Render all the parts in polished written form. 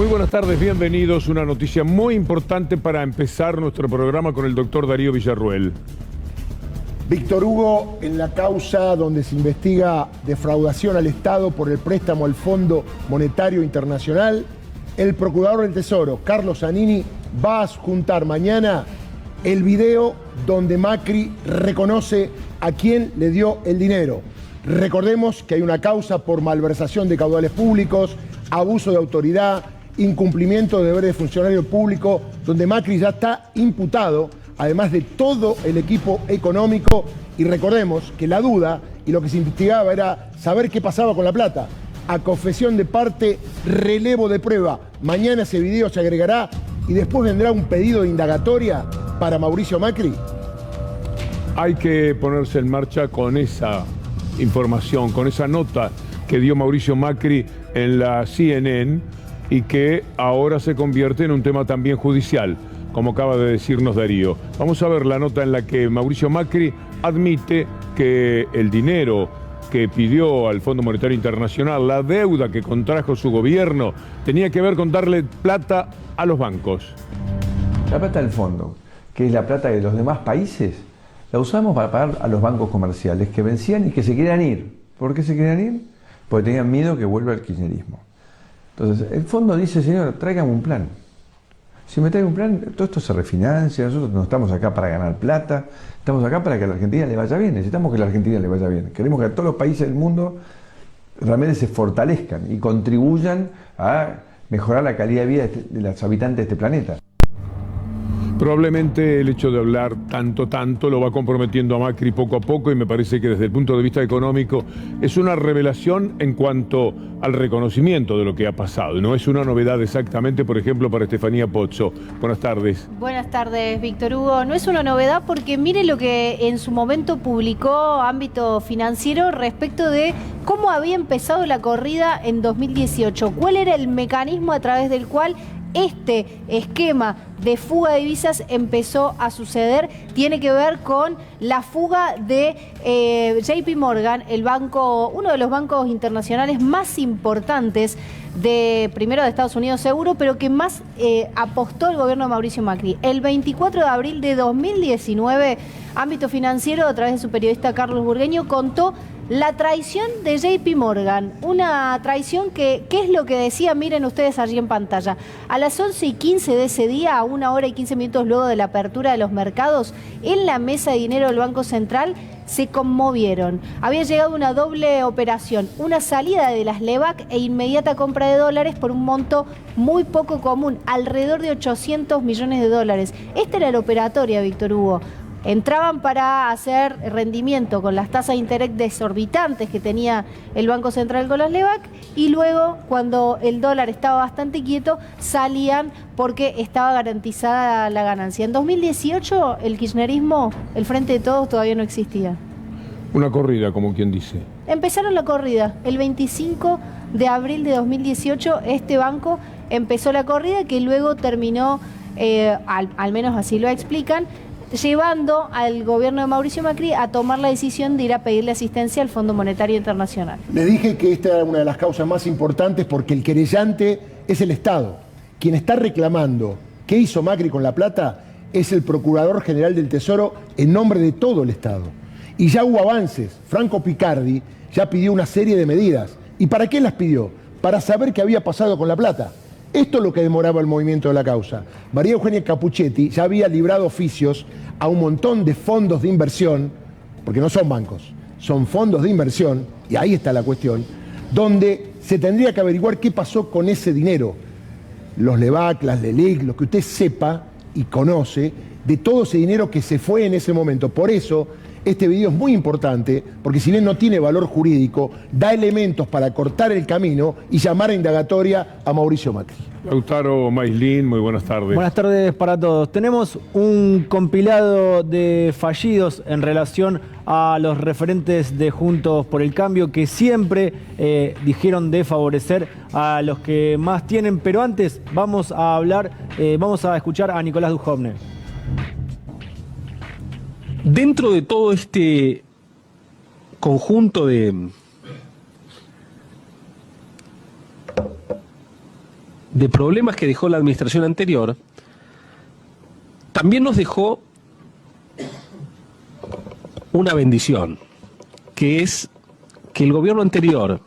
Muy buenas tardes, bienvenidos. Una noticia muy importante para empezar nuestro programa con el doctor Darío Villarruel. Víctor Hugo, en la causa donde se investiga defraudación al Estado por el préstamo al Fondo Monetario Internacional, el procurador del Tesoro, Carlos Zanini, va a adjuntar mañana el video donde Macri reconoce a quién le dio el dinero. Recordemos que hay una causa por malversación de caudales públicos, abuso de autoridad, incumplimiento de deberes de funcionario público, donde Macri ya está imputado, además de todo el equipo económico. Y recordemos que la duda y lo que se investigaba era saber qué pasaba con la plata. A confesión de parte, relevo de prueba. Mañana ese video se agregará y después vendrá un pedido de indagatoria para Mauricio Macri. Hay que ponerse en marcha con esa información, con esa nota que dio Mauricio Macri en la CNN y que ahora se convierte en un tema también judicial, como acaba de decirnos Darío. Vamos a ver la nota en la que Mauricio Macri admite que el dinero que pidió al Fondo Monetario Internacional, la deuda que contrajo su gobierno, tenía que ver con darle plata a los bancos. La plata del fondo, que es la plata de los demás países, la usamos para pagar a los bancos comerciales que vencían y que se querían ir. ¿Por qué se querían ir? Porque tenían miedo que vuelva el kirchnerismo. Entonces, el fondo dice, señor, tráigame un plan. Si me trae un plan, todo esto se refinancia, nosotros no estamos acá para ganar plata, estamos acá para que a la Argentina le vaya bien, necesitamos que a la Argentina le vaya bien. Queremos que a todos los países del mundo realmente se fortalezcan y contribuyan a mejorar la calidad de vida de los habitantes de este planeta. Probablemente el hecho de hablar tanto lo va comprometiendo a Macri poco a poco, y me parece que desde el punto de vista económico es una revelación en cuanto al reconocimiento de lo que ha pasado. No es una novedad exactamente, por ejemplo, para Estefanía Pozzo. Buenas tardes. Buenas tardes, Víctor Hugo. No es una novedad porque mire lo que en su momento publicó Ámbito Financiero respecto de cómo había empezado la corrida en 2018. ¿Cuál era el mecanismo a través del cual este esquema de fuga de divisas empezó a suceder? Tiene que ver con la fuga de JP Morgan, el banco, uno de los bancos internacionales más importantes primero de Estados Unidos seguro, pero que más apostó el gobierno de Mauricio Macri. El 24 de abril de 2019, Ámbito Financiero, a través de su periodista Carlos Burgueño, contó la traición de JP Morgan, una traición que, ¿qué es lo que decía? Miren ustedes allí en pantalla. A las 11:15 de ese día, a 1 hora y 15 minutos luego de la apertura de los mercados, en la mesa de dinero del Banco Central se conmovieron. Había llegado una doble operación, una salida de las LEVAC e inmediata compra de dólares por un monto muy poco común, alrededor de 800 millones de dólares. Esta era la operatoria, Víctor Hugo. Entraban para hacer rendimiento con las tasas de interés desorbitantes que tenía el Banco Central con las LEVAC, y luego, cuando el dólar estaba bastante quieto, salían porque estaba garantizada la ganancia. En 2018 el kirchnerismo, el Frente de Todos, todavía no existía. Una corrida, como quien dice. Empezaron la corrida. El 25 de abril de 2018 este banco empezó la corrida, que luego terminó, al menos así lo explican, llevando al gobierno de Mauricio Macri a tomar la decisión de ir a pedirle asistencia al Fondo Monetario Internacional. Le dije que esta era una de las causas más importantes porque el querellante es el Estado. Quien está reclamando qué hizo Macri con la plata es el Procurador General del Tesoro en nombre de todo el Estado. Y ya hubo avances. Franco Picardi ya pidió una serie de medidas. ¿Y para qué las pidió? Para saber qué había pasado con la plata. Esto es lo que demoraba el movimiento de la causa. María Eugenia Capuchetti ya había librado oficios a un montón de fondos de inversión, porque no son bancos, son fondos de inversión, y ahí está la cuestión, donde se tendría que averiguar qué pasó con ese dinero. Los LEVAC, las LELIC, lo que usted sepa y conoce de todo ese dinero que se fue en ese momento. Por eso, este video es muy importante, porque si bien no tiene valor jurídico, da elementos para cortar el camino y llamar a indagatoria a Mauricio Macri. Lautaro Maislin, muy buenas tardes. Buenas tardes para todos. Tenemos un compilado de fallidos en relación a los referentes de Juntos por el Cambio, que siempre dijeron de favorecer a los que más tienen. Pero antes vamos a escuchar a Nicolás Dujovne. Dentro de todo este conjunto de problemas que dejó la administración anterior, también nos dejó una bendición, que es que el gobierno anterior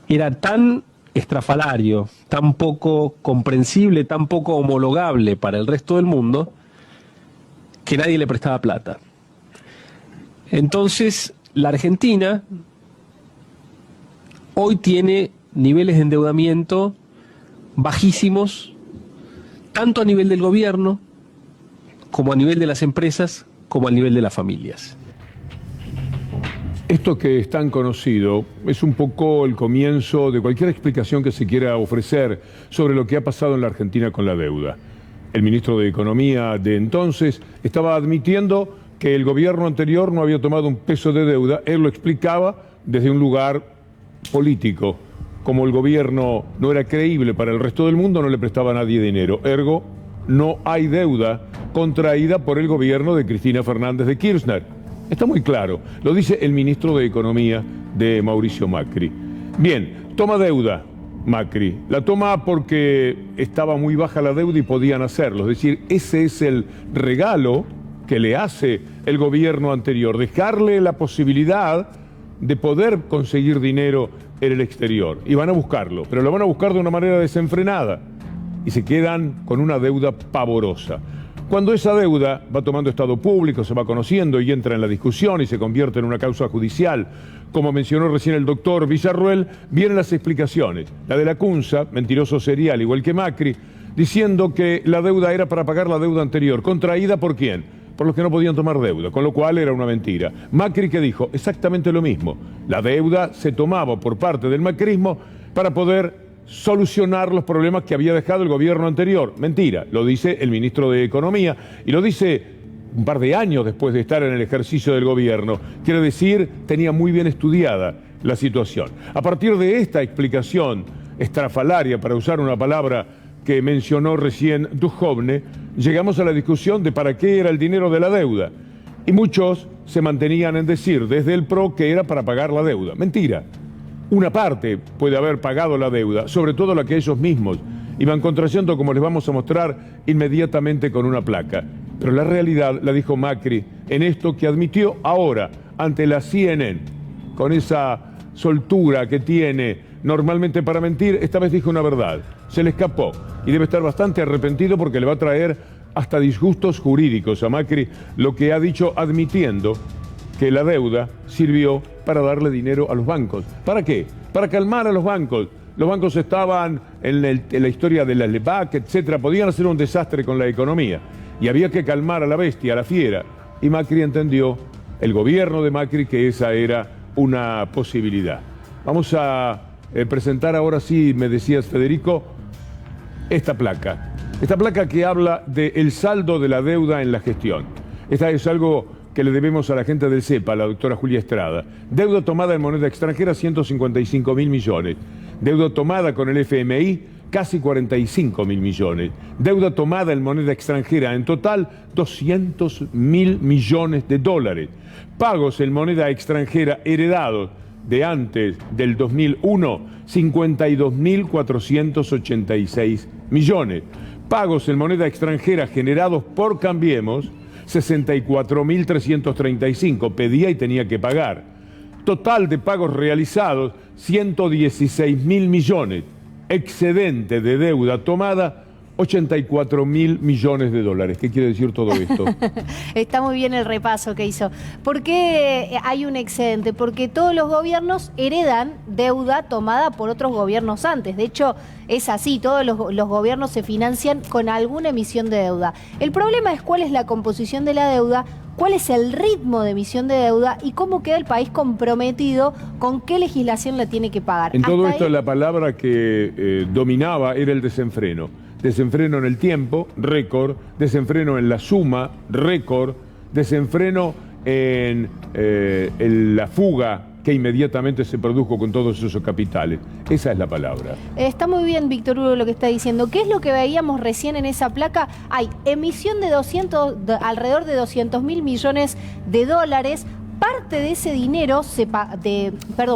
era tan estrafalario, tan poco comprensible, tan poco homologable para el resto del mundo, que nadie le prestaba plata. Entonces, la Argentina hoy tiene niveles de endeudamiento bajísimos, tanto a nivel del gobierno, como a nivel de las empresas, como a nivel de las familias. Esto que es tan conocido es un poco el comienzo de cualquier explicación que se quiera ofrecer sobre lo que ha pasado en la Argentina con la deuda. El ministro de Economía de entonces estaba admitiendo que el gobierno anterior no había tomado un peso de deuda. Él lo explicaba desde un lugar político. Como el gobierno no era creíble para el resto del mundo, no le prestaba a nadie dinero. Ergo, no hay deuda contraída por el gobierno de Cristina Fernández de Kirchner. Está muy claro, lo dice el ministro de Economía de Mauricio Macri. Bien, toma deuda Macri, la toma porque estaba muy baja la deuda y podían hacerlo. Es decir, ese es el regalo que le hace el gobierno anterior, dejarle la posibilidad de poder conseguir dinero en el exterior. Y van a buscarlo, pero lo van a buscar de una manera desenfrenada y se quedan con una deuda pavorosa. Cuando esa deuda va tomando estado público, se va conociendo y entra en la discusión y se convierte en una causa judicial, como mencionó recién el doctor Villarruel, vienen las explicaciones. La de la Cunza, mentiroso serial, igual que Macri, diciendo que la deuda era para pagar la deuda anterior. ¿Contraída por quién? Por los que no podían tomar deuda, con lo cual era una mentira. Macri, que dijo exactamente lo mismo. La deuda se tomaba por parte del macrismo para poder solucionar los problemas que había dejado el gobierno anterior. Mentira, lo dice el ministro de Economía y lo dice un par de años después de estar en el ejercicio del gobierno. Quiere decir, tenía muy bien estudiada la situación. A partir de esta explicación estrafalaria, para usar una palabra que mencionó recién Duhovne, llegamos a la discusión de para qué era el dinero de la deuda. Y muchos se mantenían en decir desde el PRO que era para pagar la deuda. Mentira. Una parte puede haber pagado la deuda, sobre todo la que ellos mismos iban contrayendo, como les vamos a mostrar inmediatamente con una placa. Pero la realidad la dijo Macri en esto que admitió ahora ante la CNN, con esa soltura que tiene normalmente para mentir. Esta vez dijo una verdad, se le escapó y debe estar bastante arrepentido porque le va a traer hasta disgustos jurídicos a Macri lo que ha dicho, admitiendo que la deuda sirvió para darle dinero a los bancos. ¿Para qué? Para calmar a los bancos. Los bancos estaban en la historia de la LEPAC, etcétera, podían hacer un desastre con la economía y había que calmar a la bestia, a la fiera. Y Macri entendió, el gobierno de Macri, que esa era una posibilidad. Vamos a presentar ahora sí, me decías, Federico, esta placa. Esta placa que habla del saldo de la deuda en la gestión. Esta es algo que le debemos a la gente del CEPA, la doctora Julia Estrada. Deuda tomada en moneda extranjera, 155.000 millones. Deuda tomada con el FMI, casi 45.000 millones. Deuda tomada en moneda extranjera, en total, 200.000 millones de dólares. Pagos en moneda extranjera heredados de antes del 2001, 52.486 millones. Pagos en moneda extranjera generados por Cambiemos, 64.335, pedía y tenía que pagar. Total de pagos realizados, 116.000 millones. Excedente de deuda tomada, 84.000 millones de dólares. ¿Qué quiere decir todo esto? Está muy bien el repaso que hizo. ¿Por qué hay un excedente? Porque todos los gobiernos heredan deuda tomada por otros gobiernos antes. De hecho, es así, todos los gobiernos se financian con alguna emisión de deuda. El problema es cuál es la composición de la deuda, cuál es el ritmo de emisión de deuda y cómo queda el país comprometido con qué legislación la tiene que pagar. En todo esto, la palabra que dominaba era el desenfreno. Desenfreno en el tiempo, récord. Desenfreno en la suma, récord. Desenfreno en la fuga que inmediatamente se produjo con todos esos capitales. Esa es la palabra. Está muy bien, Víctor Hugo, lo que está diciendo. ¿Qué es lo que veíamos recién en esa placa? Hay emisión de alrededor de 200.000 millones de dólares, parte de ese dinero,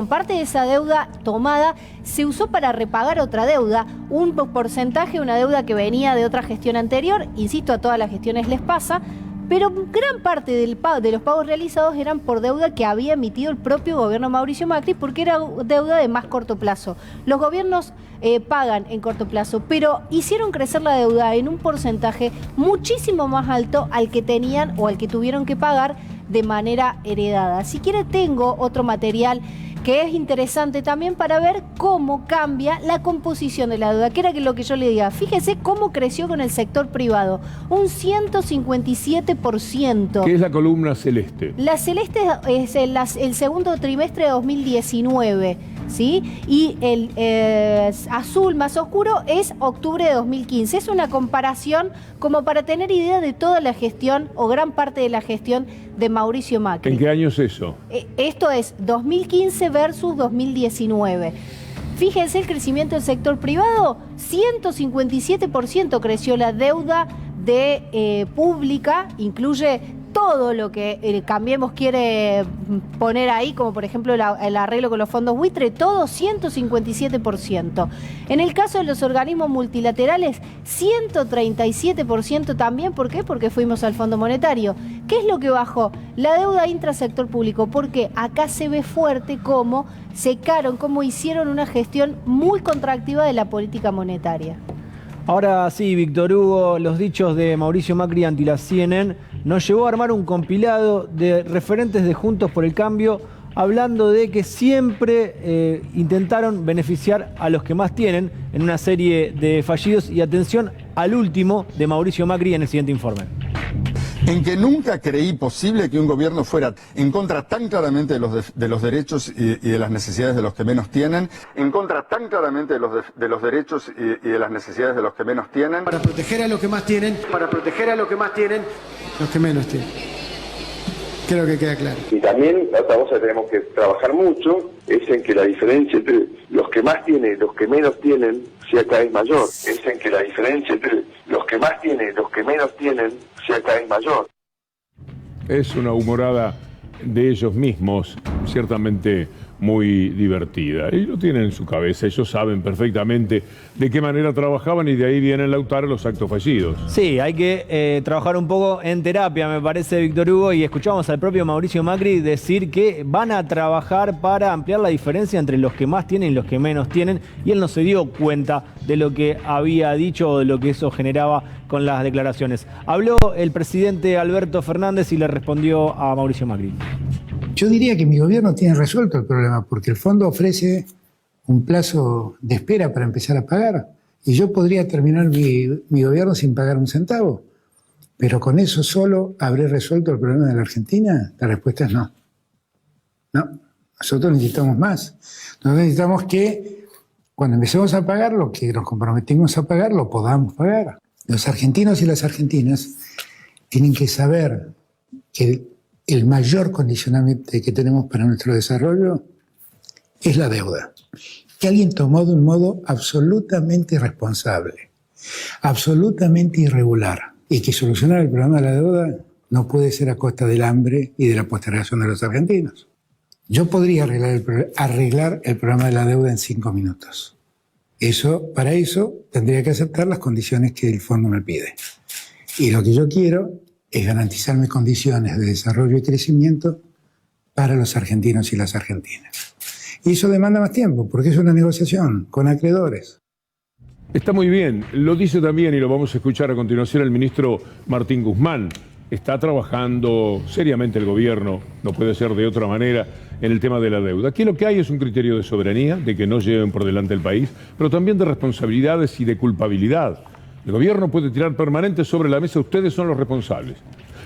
parte de esa deuda tomada se usó para repagar otra deuda, un porcentaje de una deuda que venía de otra gestión anterior, insisto, a todas las gestiones les pasa, pero gran parte de los pagos realizados eran por deuda que había emitido el propio gobierno Mauricio Macri, porque era deuda de más corto plazo. Los gobiernos pagan en corto plazo, pero hicieron crecer la deuda en un porcentaje muchísimo más alto al que tenían o al que tuvieron que pagar de manera heredada. Si quiere, tengo otro material que es interesante también para ver cómo cambia la composición de la deuda, que era lo que yo le diga. Fíjese cómo creció con el sector privado, un 157%. ¿Qué es la columna celeste? La celeste es el segundo trimestre de 2019, ¿sí? Y el azul más oscuro es octubre de 2015. Es una comparación como para tener idea de toda la gestión o gran parte de la gestión de Mauricio Macri. ¿En qué año es eso? Esto es 2015 versus 2019. Fíjense el crecimiento del sector privado, 157% creció la deuda pública, incluye todo lo que Cambiemos quiere poner ahí, como por ejemplo el arreglo con los fondos buitre, todo 157%. En el caso de los organismos multilaterales, 137% también. ¿Por qué? Porque fuimos al Fondo Monetario. ¿Qué es lo que bajó? La deuda intrasector público, porque acá se ve fuerte cómo secaron, cómo hicieron una gestión muy contractiva de la política monetaria. Ahora sí, Víctor Hugo, los dichos de Mauricio Macri ante la CNN nos llevó a armar un compilado de referentes de Juntos por el Cambio, hablando de que siempre intentaron beneficiar a los que más tienen en una serie de fallidos. Y atención al último de Mauricio Macri en el siguiente informe. En que nunca creí posible que un gobierno fuera en contra tan claramente de los derechos y de las necesidades de los que menos tienen, en contra tan claramente de los derechos y de las necesidades de los que menos tienen. Para proteger a los que más tienen, los que menos tienen. Creo que queda claro. Y también la otra cosa que tenemos que trabajar mucho es en que la diferencia entre los que más tienen y los que menos tienen sea cada vez mayor. Es en que la diferencia entre los que más tienen y los que menos tienen sea cada vez mayor. Es una humorada de ellos mismos, ciertamente muy divertida. Y lo tienen en su cabeza, ellos saben perfectamente de qué manera trabajaban y de ahí vienen Lautaro los actos fallidos. Sí, hay que trabajar un poco en terapia, me parece, Víctor Hugo, y escuchamos al propio Mauricio Macri decir que van a trabajar para ampliar la diferencia entre los que más tienen y los que menos tienen, y él no se dio cuenta de lo que había dicho o de lo que eso generaba con las declaraciones. Habló el presidente Alberto Fernández y le respondió a Mauricio Macri. Yo diría que mi gobierno tiene resuelto el problema, porque el fondo ofrece un plazo de espera para empezar a pagar. Y yo podría terminar mi gobierno sin pagar un centavo. Pero con eso solo habré resuelto el problema de la Argentina. La respuesta es no. No, nosotros necesitamos más. Nosotros necesitamos que cuando empecemos a pagar lo que nos comprometimos a pagar, lo podamos pagar. Los argentinos y las argentinas tienen que saber que el mayor condicionamiento que tenemos para nuestro desarrollo es la deuda, que alguien tomó de un modo absolutamente irresponsable, absolutamente irregular, y que solucionar el problema de la deuda no puede ser a costa del hambre y de la postergación de los argentinos. Yo podría arreglar el problema de la deuda en 5 minutos. Para eso tendría que aceptar las condiciones que el fondo me pide. Y lo que yo quiero es garantizarme condiciones de desarrollo y crecimiento para los argentinos y las argentinas. Y eso demanda más tiempo, porque es una negociación con acreedores. Está muy bien, lo dice también, y lo vamos a escuchar a continuación, el ministro Martín Guzmán. Está trabajando seriamente el gobierno, no puede ser de otra manera, en el tema de la deuda. Aquí lo que hay es un criterio de soberanía, de que no lleven por delante el país, pero también de responsabilidades y de culpabilidad. El gobierno puede tirar permanente sobre la mesa, ustedes son los responsables.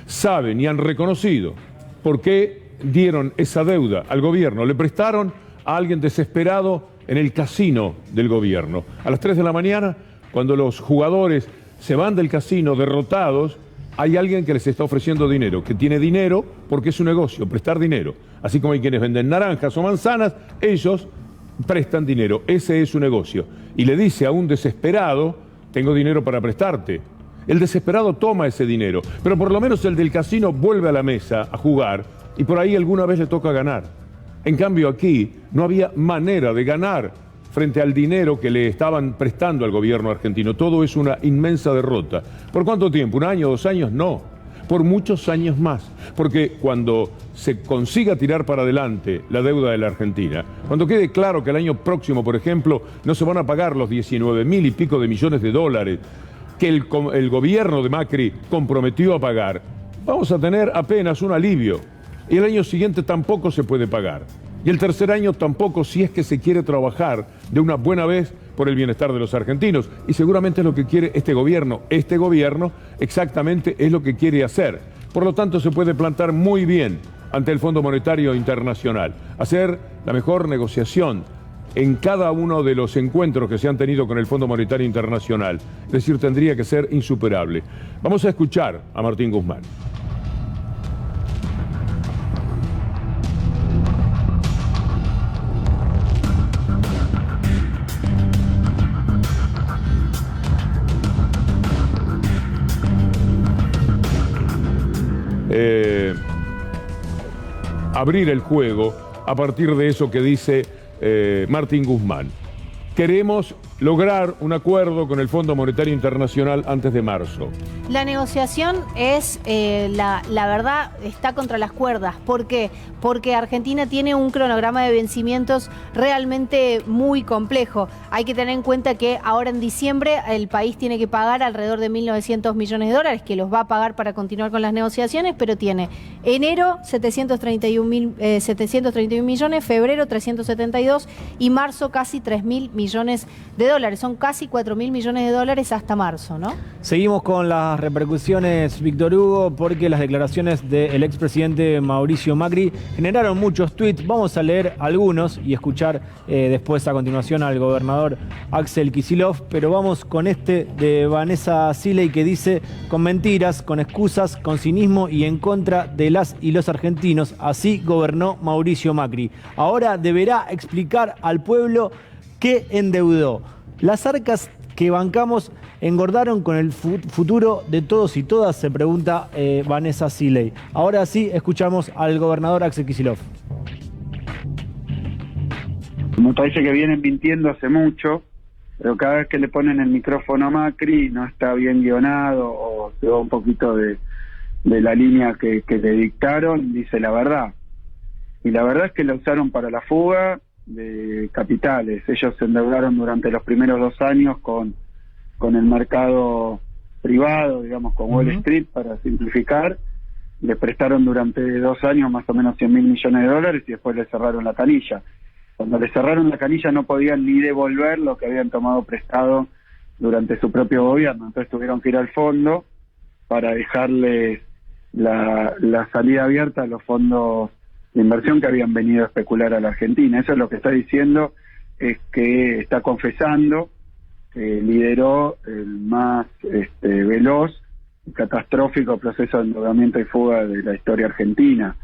Saben y han reconocido por qué dieron esa deuda al gobierno. Le prestaron a alguien desesperado en el casino del gobierno. A las 3 de la mañana, cuando los jugadores se van del casino derrotados, hay alguien que les está ofreciendo dinero, que tiene dinero porque es un negocio, prestar dinero. Así como hay quienes venden naranjas o manzanas, ellos prestan dinero. Ese es su negocio. Y le dice a un desesperado: tengo dinero para prestarte. El desesperado toma ese dinero, pero por lo menos el del casino vuelve a la mesa a jugar y por ahí alguna vez le toca ganar. En cambio aquí no había manera de ganar frente al dinero que le estaban prestando al gobierno argentino. Todo es una inmensa derrota. ¿Por cuánto tiempo? ¿1 año, 2 años? No. Por muchos años más. Porque cuando se consiga tirar para adelante la deuda de la Argentina, cuando quede claro que el año próximo, por ejemplo, no se van a pagar los 19.000 y pico de millones de dólares que el gobierno de Macri comprometió a pagar, vamos a tener apenas un alivio. Y el año siguiente tampoco se puede pagar. Y el tercer año tampoco, si es que se quiere trabajar de una buena vez por el bienestar de los argentinos. Y seguramente es lo que quiere este gobierno. Este gobierno exactamente es lo que quiere hacer. Por lo tanto, se puede plantar muy bien ante el Fondo Monetario Internacional. Hacer la mejor negociación en cada uno de los encuentros que se han tenido con el Fondo Monetario Internacional. Es decir, tendría que ser insuperable. Vamos a escuchar a Martín Guzmán. Abrir el juego a partir de eso que dice Martín Guzmán. Queremos lograr un acuerdo con el Fondo Monetario Internacional antes de marzo. La negociación es, la verdad, está contra las cuerdas. ¿Por qué? Porque Argentina tiene un cronograma de vencimientos realmente muy complejo. Hay que tener en cuenta que ahora en diciembre el país tiene que pagar alrededor de 1.900 millones de dólares, que los va a pagar para continuar con las negociaciones, pero tiene enero 731 millones, febrero 372 y marzo casi 3.000 millones de dólares. Son casi 4.000 millones de dólares hasta marzo, ¿no? Seguimos con las repercusiones, Víctor Hugo, porque las declaraciones del expresidente Mauricio Macri generaron muchos tweets. Vamos a leer algunos y escuchar después a continuación al gobernador Axel Kicillof, pero vamos con este de Vanessa Siley que dice: con mentiras, con excusas, con cinismo y en contra de las y los argentinos, así gobernó Mauricio Macri. Ahora deberá explicar al pueblo qué endeudó. Las arcas que bancamos engordaron con el futuro de todos y todas, se pregunta Vanessa Siley. Ahora sí, escuchamos al gobernador Axel Kicillof. Me parece que vienen mintiendo hace mucho, pero cada vez que le ponen el micrófono a Macri no está bien guionado o se va un poquito de la línea que le dictaron, dice la verdad. Y la verdad es que la usaron para la fuga de capitales. Ellos se endeudaron durante los primeros 2 años con el mercado privado, digamos, con Wall Street, para simplificar. Le prestaron durante 2 años más o menos 100.000 millones de dólares y después le cerraron la canilla. Cuando le cerraron la canilla no podían ni devolver lo que habían tomado prestado durante su propio gobierno. Entonces tuvieron que ir al fondo para dejarles la salida abierta a los fondos de inversión que habían venido a especular a la Argentina. Eso es lo que está diciendo, es que está confesando que lideró el más veloz y catastrófico proceso de endeudamiento y fuga de la historia argentina.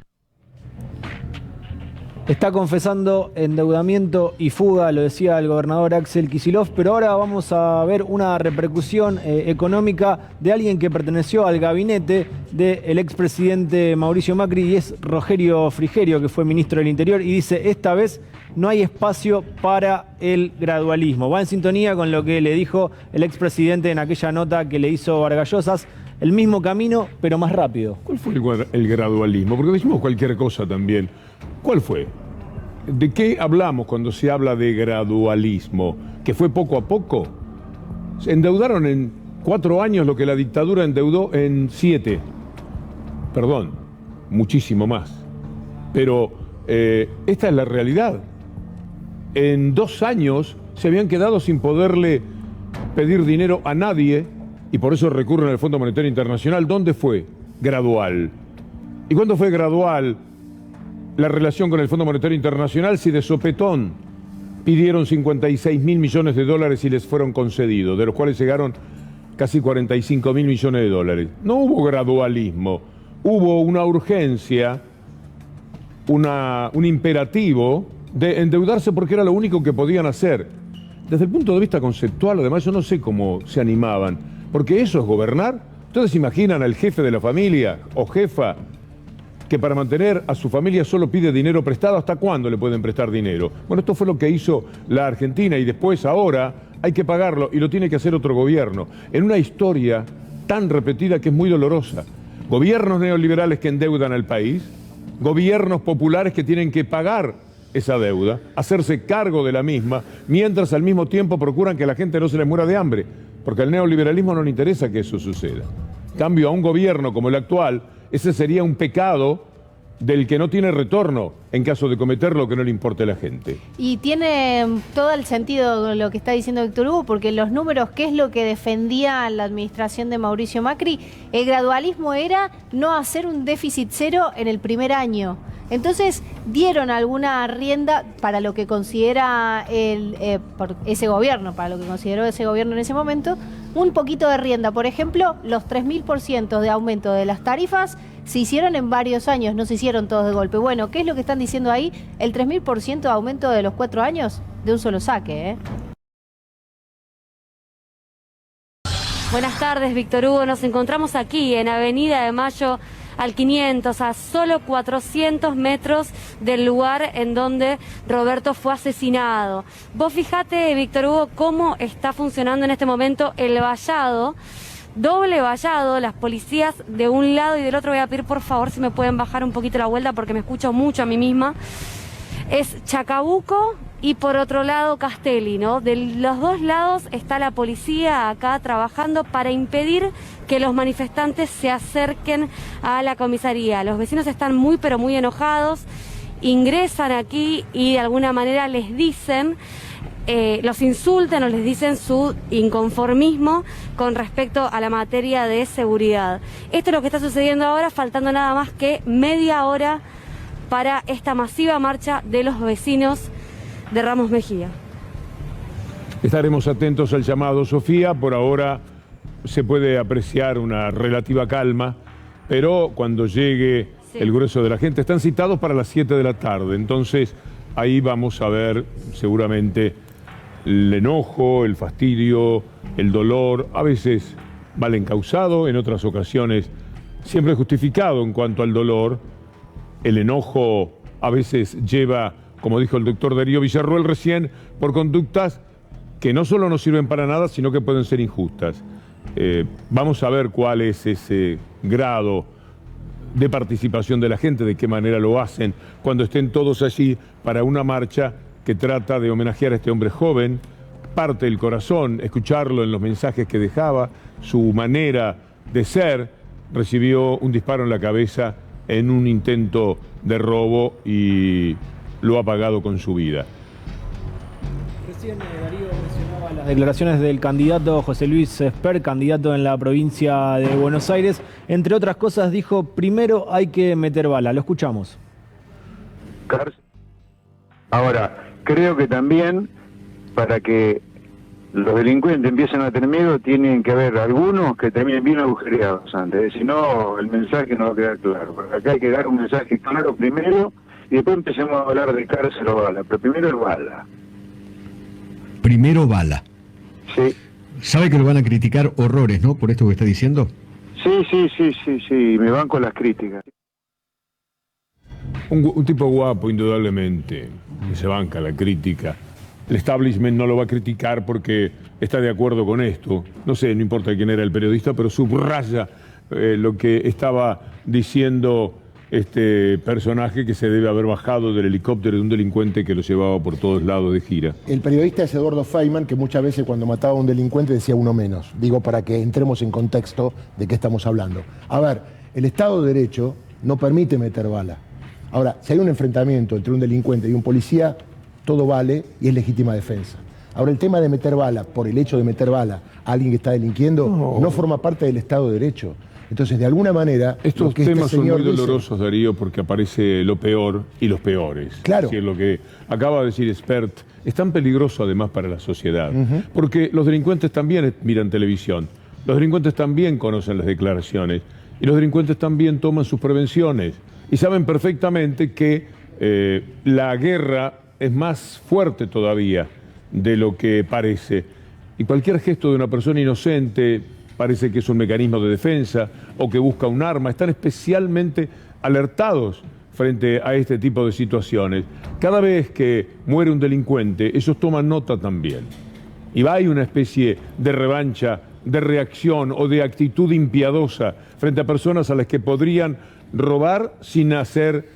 Está confesando endeudamiento y fuga, lo decía el gobernador Axel Kicillof, pero ahora vamos a ver una repercusión económica de alguien que perteneció al gabinete del expresidente Mauricio Macri, y es Rogerio Frigerio, que fue ministro del Interior, y dice: esta vez no hay espacio para el gradualismo. Va en sintonía con lo que le dijo el expresidente en aquella nota que le hizo Vargas Llosas: el mismo camino, pero más rápido. ¿Cuál fue el gradualismo? Porque decimos cualquier cosa también. ¿Cuál fue? ¿De qué hablamos cuando se habla de gradualismo? ¿Que fue poco a poco? Se endeudaron en 4 años lo que la dictadura endeudó en 7. Perdón, muchísimo más. Pero esta es la realidad. En 2 años se habían quedado sin poderle pedir dinero a nadie y por eso recurren al Fondo Monetario Internacional. ¿Dónde fue? Gradual. ¿Y cuándo fue gradual la relación con el Fondo Monetario Internacional? Si de sopetón pidieron 56.000 millones de dólares y les fueron concedidos, de los cuales llegaron casi 45.000 millones de dólares. No hubo gradualismo, hubo una urgencia, un imperativo de endeudarse porque era lo único que podían hacer. Desde el punto de vista conceptual, además, yo no sé cómo se animaban, porque eso es gobernar. ¿Ustedes imaginan al jefe de la familia o jefa que para mantener a su familia solo pide dinero prestado. ¿Hasta cuándo le pueden prestar dinero? Bueno, esto fue lo que hizo la Argentina y después ahora hay que pagarlo y lo tiene que hacer otro gobierno. En una historia tan repetida que es muy dolorosa. Gobiernos neoliberales que endeudan al país, gobiernos populares que tienen que pagar esa deuda, hacerse cargo de la misma, mientras al mismo tiempo procuran que la gente no se les muera de hambre, porque al neoliberalismo no le interesa que eso suceda. En cambio, a un gobierno como el actual, ese sería un pecado del que no tiene retorno en caso de cometer lo que no le importe a la gente. Y tiene todo el sentido lo que está diciendo Víctor Hugo, porque los números, ¿qué es lo que defendía la administración de Mauricio Macri? El gradualismo era no hacer un déficit cero en el primer año. Entonces dieron alguna rienda para lo que considera por ese gobierno, para lo que consideró ese gobierno en ese momento, un poquito de rienda. Por ejemplo, los 3000% de aumento de las tarifas se hicieron en varios años, no se hicieron todos de golpe. Bueno, ¿qué es lo que están diciendo ahí? El 3000% de aumento de los 4 años de un solo saque, ¿eh? Buenas tardes, Víctor Hugo. Nos encontramos aquí en Avenida de Mayo al 500, a solo 400 metros del lugar en donde Roberto fue asesinado. Vos fijate, Víctor Hugo, cómo está funcionando en este momento el vallado, doble vallado, las policías de un lado y del otro. Voy a pedir por favor si me pueden bajar un poquito la vuelta porque me escucho mucho a mí misma. Es Chacabuco y por otro lado Castelli, ¿no? De los dos lados está la policía acá trabajando para impedir que los manifestantes se acerquen a la comisaría. Los vecinos están muy pero muy enojados, ingresan aquí y de alguna manera les dicen, los insultan o les dicen su inconformismo con respecto a la materia de seguridad. Esto es lo que está sucediendo ahora, faltando nada más que media hora para esta masiva marcha de los vecinos de Ramos Mejía. Estaremos atentos al llamado, Sofía. Por ahora se puede apreciar una relativa calma, pero cuando llegue el grueso de la gente, están citados para las 7 de la tarde, entonces ahí vamos a ver seguramente el enojo, el fastidio, el dolor, a veces mal encausado, en otras ocasiones siempre justificado en cuanto al dolor. El enojo a veces lleva, como dijo el doctor Darío Villarroel recién, por conductas que no solo no sirven para nada, sino que pueden ser injustas. Vamos a ver cuál es ese grado de participación de la gente, de qué manera lo hacen, cuando estén todos allí para una marcha que trata de homenajear a este hombre joven. Parte del corazón, escucharlo en los mensajes que dejaba, su manera de ser. Recibió un disparo en la cabeza en un intento de robo y lo ha pagado con su vida. Recién Darío mencionaba las declaraciones del candidato José Luis Esper, candidato en la provincia de Buenos Aires. Entre otras cosas dijo, primero hay que meter bala. Lo escuchamos. Ahora, creo que también para que los delincuentes empiecen a tener miedo, tienen que haber algunos que terminen bien agujereados antes, si no el mensaje no va a quedar claro. Acá hay que dar un mensaje claro primero y después empecemos a hablar de cárcel o bala, pero primero el bala. Primero bala. Sí. ¿Sabe que lo van a criticar horrores, no? Por esto que está diciendo. Sí, me van con las críticas. Un tipo guapo, indudablemente, que se banca la crítica. El establishment no lo va a criticar porque está de acuerdo con esto. No sé, no importa quién era el periodista, pero subraya lo que estaba diciendo este personaje que se debe haber bajado del helicóptero de un delincuente que lo llevaba por todos lados de gira. El periodista es Eduardo Feynman, que muchas veces cuando mataba a un delincuente decía uno menos. Digo, para que entremos en contexto de qué estamos hablando. A ver, el Estado de Derecho no permite meter bala. Ahora, si hay un enfrentamiento entre un delincuente y un policía, todo vale y es legítima defensa. Ahora, el tema de meter bala, por el hecho de meter bala a alguien que está delinquiendo, no forma parte del Estado de Derecho. Entonces, de alguna manera... Estos temas son muy dolorosos, Darío, porque aparece lo peor y los peores. Claro. Es decir, lo que acaba de decir Espert es tan peligroso además para la sociedad. Porque los delincuentes también miran televisión, los delincuentes también conocen las declaraciones y los delincuentes también toman sus prevenciones y saben perfectamente que la guerra es más fuerte todavía de lo que parece. Y cualquier gesto de una persona inocente parece que es un mecanismo de defensa o que busca un arma. Están especialmente alertados frente a este tipo de situaciones. Cada vez que muere un delincuente, ellos toman nota también. Y hay una especie de revancha, de reacción o de actitud impiadosa frente a personas a las que podrían robar sin hacer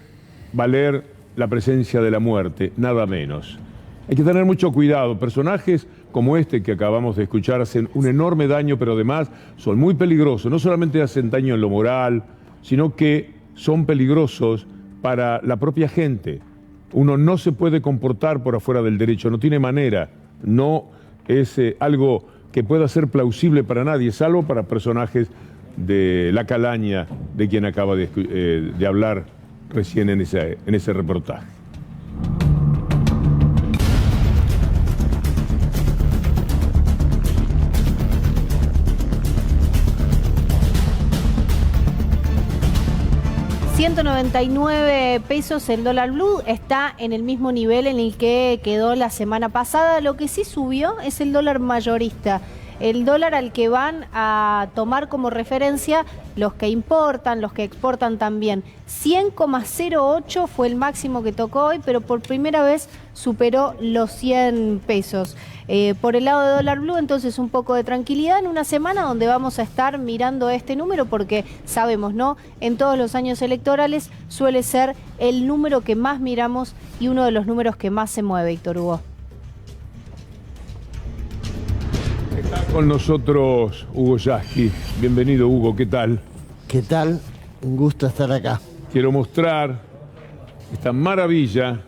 valer la presencia de la muerte, nada menos. Hay que tener mucho cuidado. Personajes como este que acabamos de escuchar hacen un enorme daño, pero además son muy peligrosos. No solamente hacen daño en lo moral, sino que son peligrosos para la propia gente. Uno no se puede comportar por afuera del derecho, no tiene manera. No es algo que pueda ser plausible para nadie, salvo para personajes de la calaña de quien acaba de hablar recién en ese reportaje. $199 el dólar blue, está en el mismo nivel en el que quedó la semana pasada. Lo que sí subió es el dólar mayorista, el dólar al que van a tomar como referencia los que importan, los que exportan también. 100,08 fue el máximo que tocó hoy, pero por primera vez superó los 100 pesos. Por el lado de dólar blue, entonces un poco de tranquilidad en una semana donde vamos a estar mirando este número porque sabemos, ¿no? En todos los años electorales suele ser el número que más miramos y uno de los números que más se mueve, Víctor Hugo. Está con nosotros Hugo Yasky. Bienvenido, Hugo, ¿qué tal? ¿Qué tal? Un gusto estar acá. Quiero mostrar esta maravilla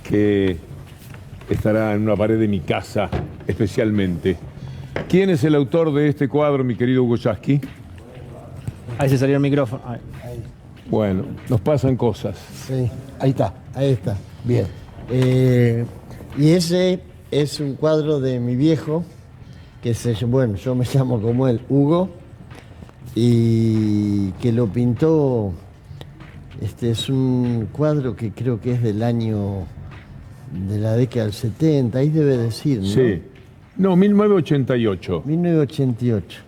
que estará en una pared de mi casa especialmente. ¿Quién es el autor de este cuadro, mi querido Hugo Yasky? Ahí se salió el micrófono. Ahí. Bueno, nos pasan cosas. Sí, ahí está. Bien. Y ese es un cuadro de mi viejo, que yo me llamo como él, Hugo, y que lo pintó, es un cuadro que creo que es del año, de la década del 70, ahí debe decir, ¿no? Sí. No, 1988. 1988.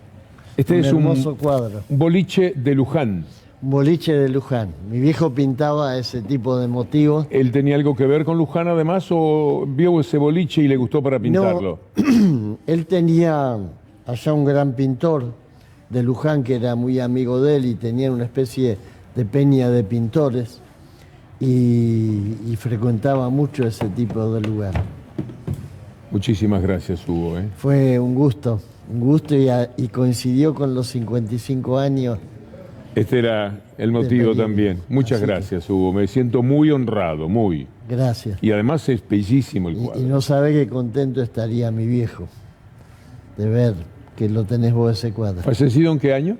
Este es un hermoso cuadro. boliche de Luján. Un boliche de Luján. Mi viejo pintaba ese tipo de motivos. ¿Él tenía algo que ver con Luján además o vio ese boliche y le gustó para pintarlo? No, él tenía allá un gran pintor de Luján que era muy amigo de él y tenía una especie de peña de pintores y frecuentaba mucho ese tipo de lugar. Muchísimas gracias, Hugo. Fue un gusto y coincidió con los 55 años. Este era el motivo también. Muchas gracias, Hugo. Me siento muy honrado, muy. Gracias. Y además es bellísimo el cuadro. Y no sabe qué contento estaría mi viejo de ver que lo tenés vos ese cuadro. ¿Fallecido en qué año?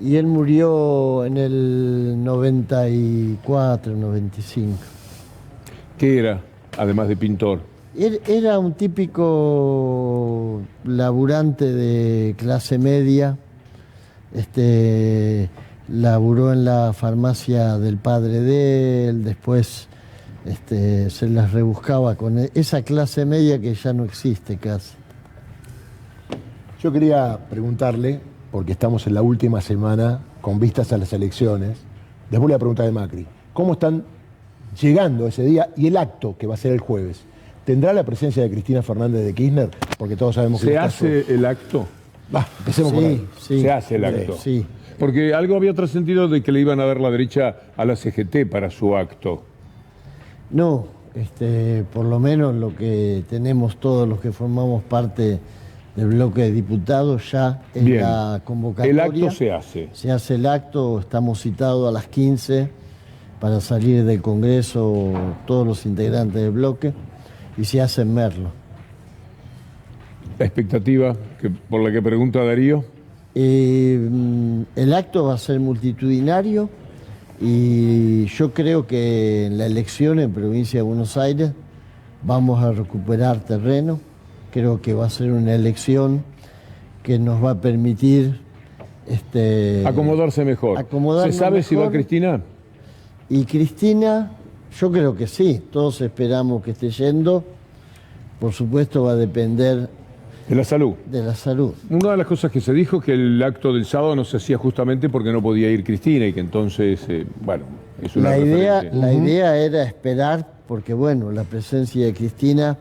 Y él murió en el 94, 95. ¿Qué era, además de pintor? Era un típico laburante de clase media. Laburó en la farmacia del padre de él, después se las rebuscaba con esa clase media que ya no existe casi. Yo quería preguntarle, porque estamos en la última semana con vistas a las elecciones, les voy a preguntar de Macri, ¿cómo están llegando ese día y el acto que va a ser el jueves? ¿Tendrá la presencia de Cristina Fernández de Kirchner? Porque todos sabemos que... ¿Se hace el acto? Empecemos por ahí. Sí, se hace el acto. Sí. Porque algo había trascendido de que le iban a dar la derecha a la CGT para su acto. No, por lo menos lo que tenemos todos los que formamos parte del bloque de diputados ya en la convocatoria. El acto se hace. Se hace el acto, estamos citados a las 15 para salir del Congreso todos los integrantes del bloque y se hace en Merlo. La expectativa por la que pregunta Darío. El acto va a ser multitudinario y yo creo que en la elección en Provincia de Buenos Aires vamos a recuperar terreno. Creo que va a ser una elección que nos va a permitir acomodarse mejor. ¿Se sabe si va Cristina? Y Cristina, yo creo que sí. Todos esperamos que esté yendo. Por supuesto va a depender De la salud. De la salud. Una de las cosas que se dijo es que el acto del sábado no se hacía justamente porque no podía ir Cristina y que entonces, bueno, es una La idea era esperar, porque bueno, la presencia de Cristina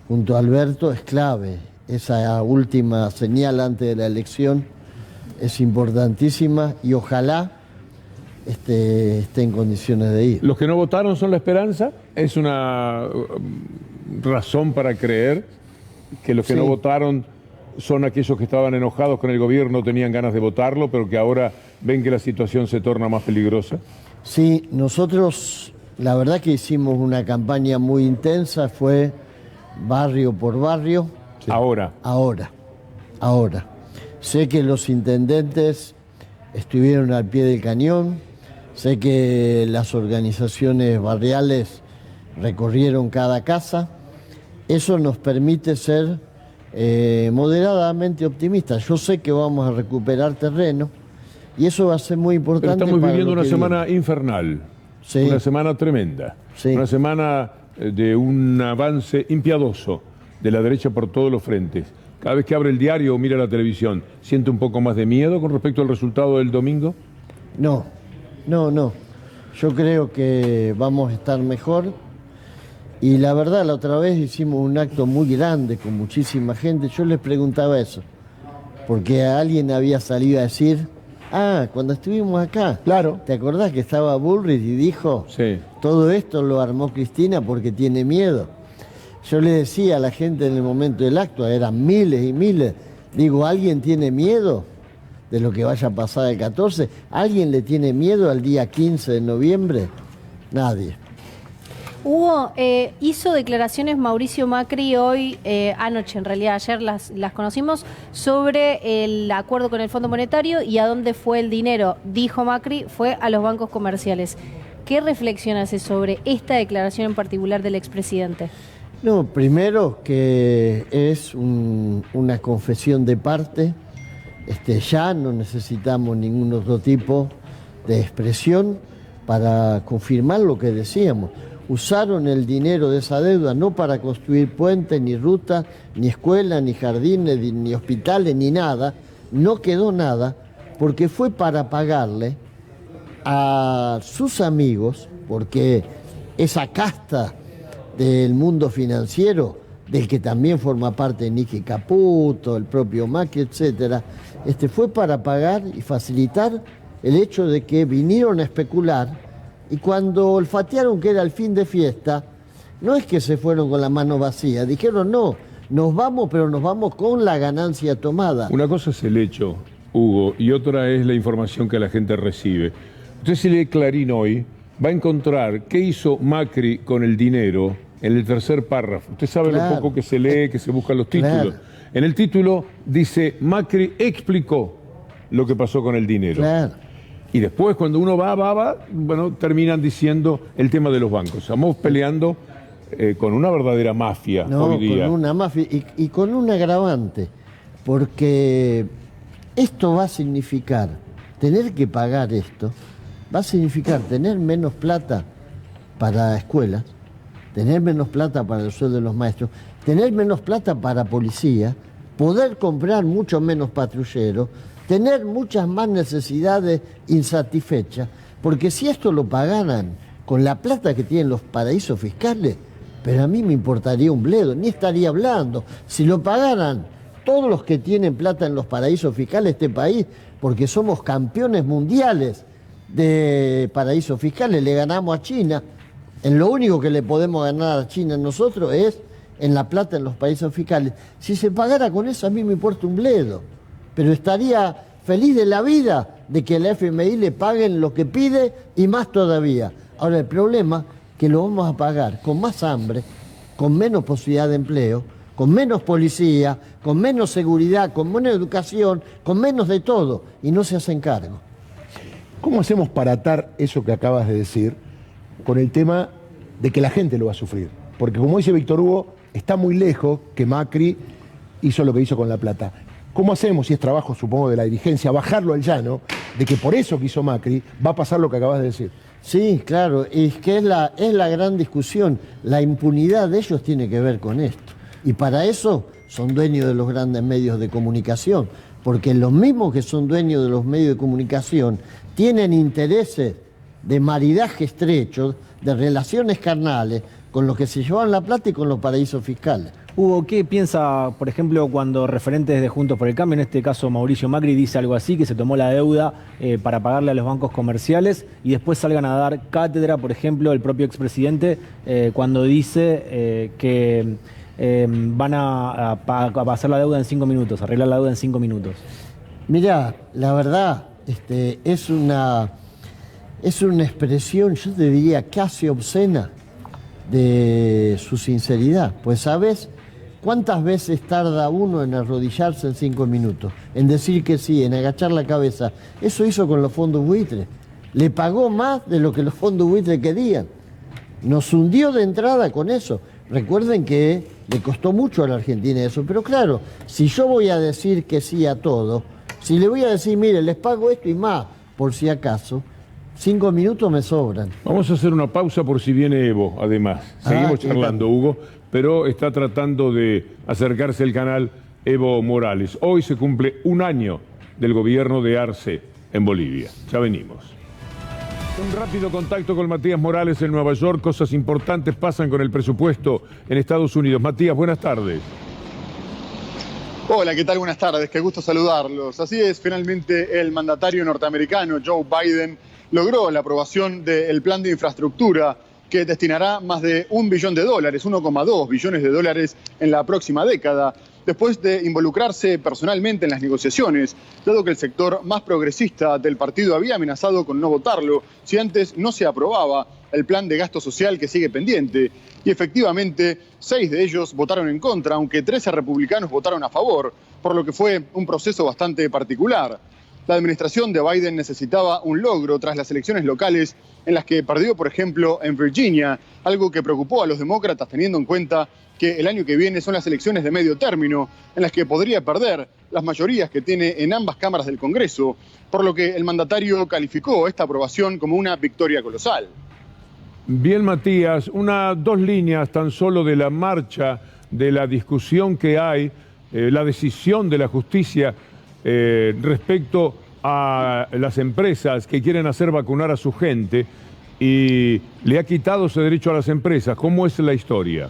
junto a Alberto es clave. Esa última señal antes de la elección es importantísima y ojalá esté en condiciones de ir. Los que no votaron son la esperanza. Es una razón para creer que los que no votaron son aquellos que estaban enojados con el gobierno, tenían ganas de votarlo, pero que ahora ven que la situación se torna más peligrosa. Sí, nosotros la verdad que hicimos una campaña muy intensa, fue barrio por barrio. Sí. Ahora. Sé que los intendentes estuvieron al pie del cañón, sé que las organizaciones barriales recorrieron cada casa. Eso nos permite ser moderadamente optimistas. Yo sé que vamos a recuperar terreno y eso va a ser muy importante. Pero estamos viviendo una semana infernal, una semana tremenda, una semana de un avance impiadoso de la derecha por todos los frentes. Cada vez que abre el diario o mira la televisión, ¿siente un poco más de miedo con respecto al resultado del domingo? No. Yo creo que vamos a estar mejor. Y la verdad, la otra vez hicimos un acto muy grande con muchísima gente. Yo les preguntaba eso, porque alguien había salido a decir, cuando estuvimos acá, claro, ¿te acordás que estaba Bullrich y dijo, todo esto lo armó Cristina porque tiene miedo? Yo le decía a la gente en el momento del acto, eran miles y miles, digo, ¿alguien tiene miedo de lo que vaya a pasar el 14? ¿Alguien le tiene miedo al día 15 de noviembre? Nadie. Hizo declaraciones Mauricio Macri hoy, anoche en realidad, ayer las conocimos, sobre el acuerdo con el Fondo Monetario y a dónde fue el dinero. Dijo Macri, fue a los bancos comerciales. ¿Qué reflexión hace sobre esta declaración en particular del expresidente? No, primero que es una confesión de parte, ya no necesitamos ningún otro tipo de expresión para confirmar lo que decíamos. Usaron el dinero de esa deuda no para construir puentes, ni rutas, ni escuelas, ni jardines, ni hospitales, ni nada. No quedó nada porque fue para pagarle a sus amigos, porque esa casta del mundo financiero, del que también forma parte Nicky Caputo, el propio Macri, etcétera, fue para pagar y facilitar el hecho de que vinieron a especular. Y cuando olfatearon que era el fin de fiesta, no es que se fueron con la mano vacía, dijeron no, nos vamos, pero nos vamos con la ganancia tomada. Una cosa es el hecho, Hugo, y otra es la información que la gente recibe. Usted si lee Clarín hoy, va a encontrar qué hizo Macri con el dinero en el tercer párrafo. Usted sabe lo poco que se lee, que se buscan los títulos. En el título dice, Macri explicó lo que pasó con el dinero. Y después, cuando uno va, bueno, terminan diciendo el tema de los bancos. Estamos peleando con una verdadera mafia hoy día. Con una mafia y con un agravante, porque esto va a significar, tener que pagar esto, va a significar tener menos plata para escuelas, tener menos plata para el sueldo de los maestros, tener menos plata para policía, poder comprar mucho menos patrulleros, tener muchas más necesidades insatisfechas, porque si esto lo pagaran con la plata que tienen los paraísos fiscales, pero a mí me importaría un bledo, ni estaría hablando. Si lo pagaran todos los que tienen plata en los paraísos fiscales de este país, porque somos campeones mundiales de paraísos fiscales, le ganamos a China. En lo único que le podemos ganar a China nosotros es en la plata en los paraísos fiscales. Si se pagara con eso, a mí me importa un bledo. Pero estaría feliz de la vida de que la FMI le paguen lo que pide y más todavía. Ahora, el problema es que lo vamos a pagar con más hambre, con menos posibilidad de empleo, con menos policía, con menos seguridad, con menos educación, con menos de todo, y no se hacen cargo. ¿Cómo hacemos para atar eso que acabas de decir con el tema de que la gente lo va a sufrir? Porque como dice Víctor Hugo, está muy lejos que Macri hizo lo que hizo con la plata. ¿Cómo hacemos, si es trabajo, supongo, de la dirigencia, bajarlo al llano, de que por eso que hizo Macri va a pasar lo que acabas de decir? Sí, claro, y es que es la gran discusión. La impunidad de ellos tiene que ver con esto. Y para eso son dueños de los grandes medios de comunicación, porque los mismos que son dueños de los medios de comunicación tienen intereses de maridaje estrecho, de relaciones carnales, con los que se llevan la plata y con los paraísos fiscales. Hugo, ¿qué piensa, por ejemplo, cuando referentes de Juntos por el Cambio, en este caso Mauricio Macri, dice algo así, que se tomó la deuda para pagarle a los bancos comerciales y después salgan a dar cátedra, por ejemplo, el propio expresidente, cuando dice que van a pasar la deuda en 5 minutos, arreglar la deuda en 5 minutos? Mirá, la verdad, es una expresión, yo te diría, casi obscena de su sinceridad. Pues, ¿sabes cuántas veces tarda uno en arrodillarse en 5 minutos? En decir que sí, en agachar la cabeza. Eso hizo con los fondos buitres. Le pagó más de lo que los fondos buitres querían. Nos hundió de entrada con eso. Recuerden que le costó mucho a la Argentina eso. Pero claro, si yo voy a decir que sí a todo, si le voy a decir, mire, les pago esto y más, por si acaso, 5 minutos me sobran. Vamos a hacer una pausa por si viene Evo, además. Seguimos charlando, Hugo, pero está tratando de acercarse al canal Evo Morales. Hoy se cumple 1 año del gobierno de Arce en Bolivia. Ya venimos. Un rápido contacto con Matías Morales en Nueva York. Cosas importantes pasan con el presupuesto en Estados Unidos. Matías, buenas tardes. Hola, ¿qué tal? Buenas tardes, qué gusto saludarlos. Así es, finalmente el mandatario norteamericano Joe Biden logró la aprobación del plan de infraestructura que destinará más de $1 billón, 1,2 billones de dólares en la próxima década, después de involucrarse personalmente en las negociaciones, dado que el sector más progresista del partido había amenazado con no votarlo si antes no se aprobaba el plan de gasto social que sigue pendiente. Y efectivamente, 6 de ellos votaron en contra, aunque 13 republicanos votaron a favor, por lo que fue un proceso bastante particular. La administración de Biden necesitaba un logro tras las elecciones locales en las que perdió, por ejemplo, en Virginia, algo que preocupó a los demócratas teniendo en cuenta que el año que viene son las elecciones de medio término, en las que podría perder las mayorías que tiene en ambas cámaras del Congreso, por lo que el mandatario calificó esta aprobación como una victoria colosal. Bien, Matías, 2 líneas tan solo de la marcha, de la discusión que hay, la decisión de la justicia respecto a las empresas que quieren hacer vacunar a su gente y le ha quitado ese derecho a las empresas. ¿Cómo es la historia?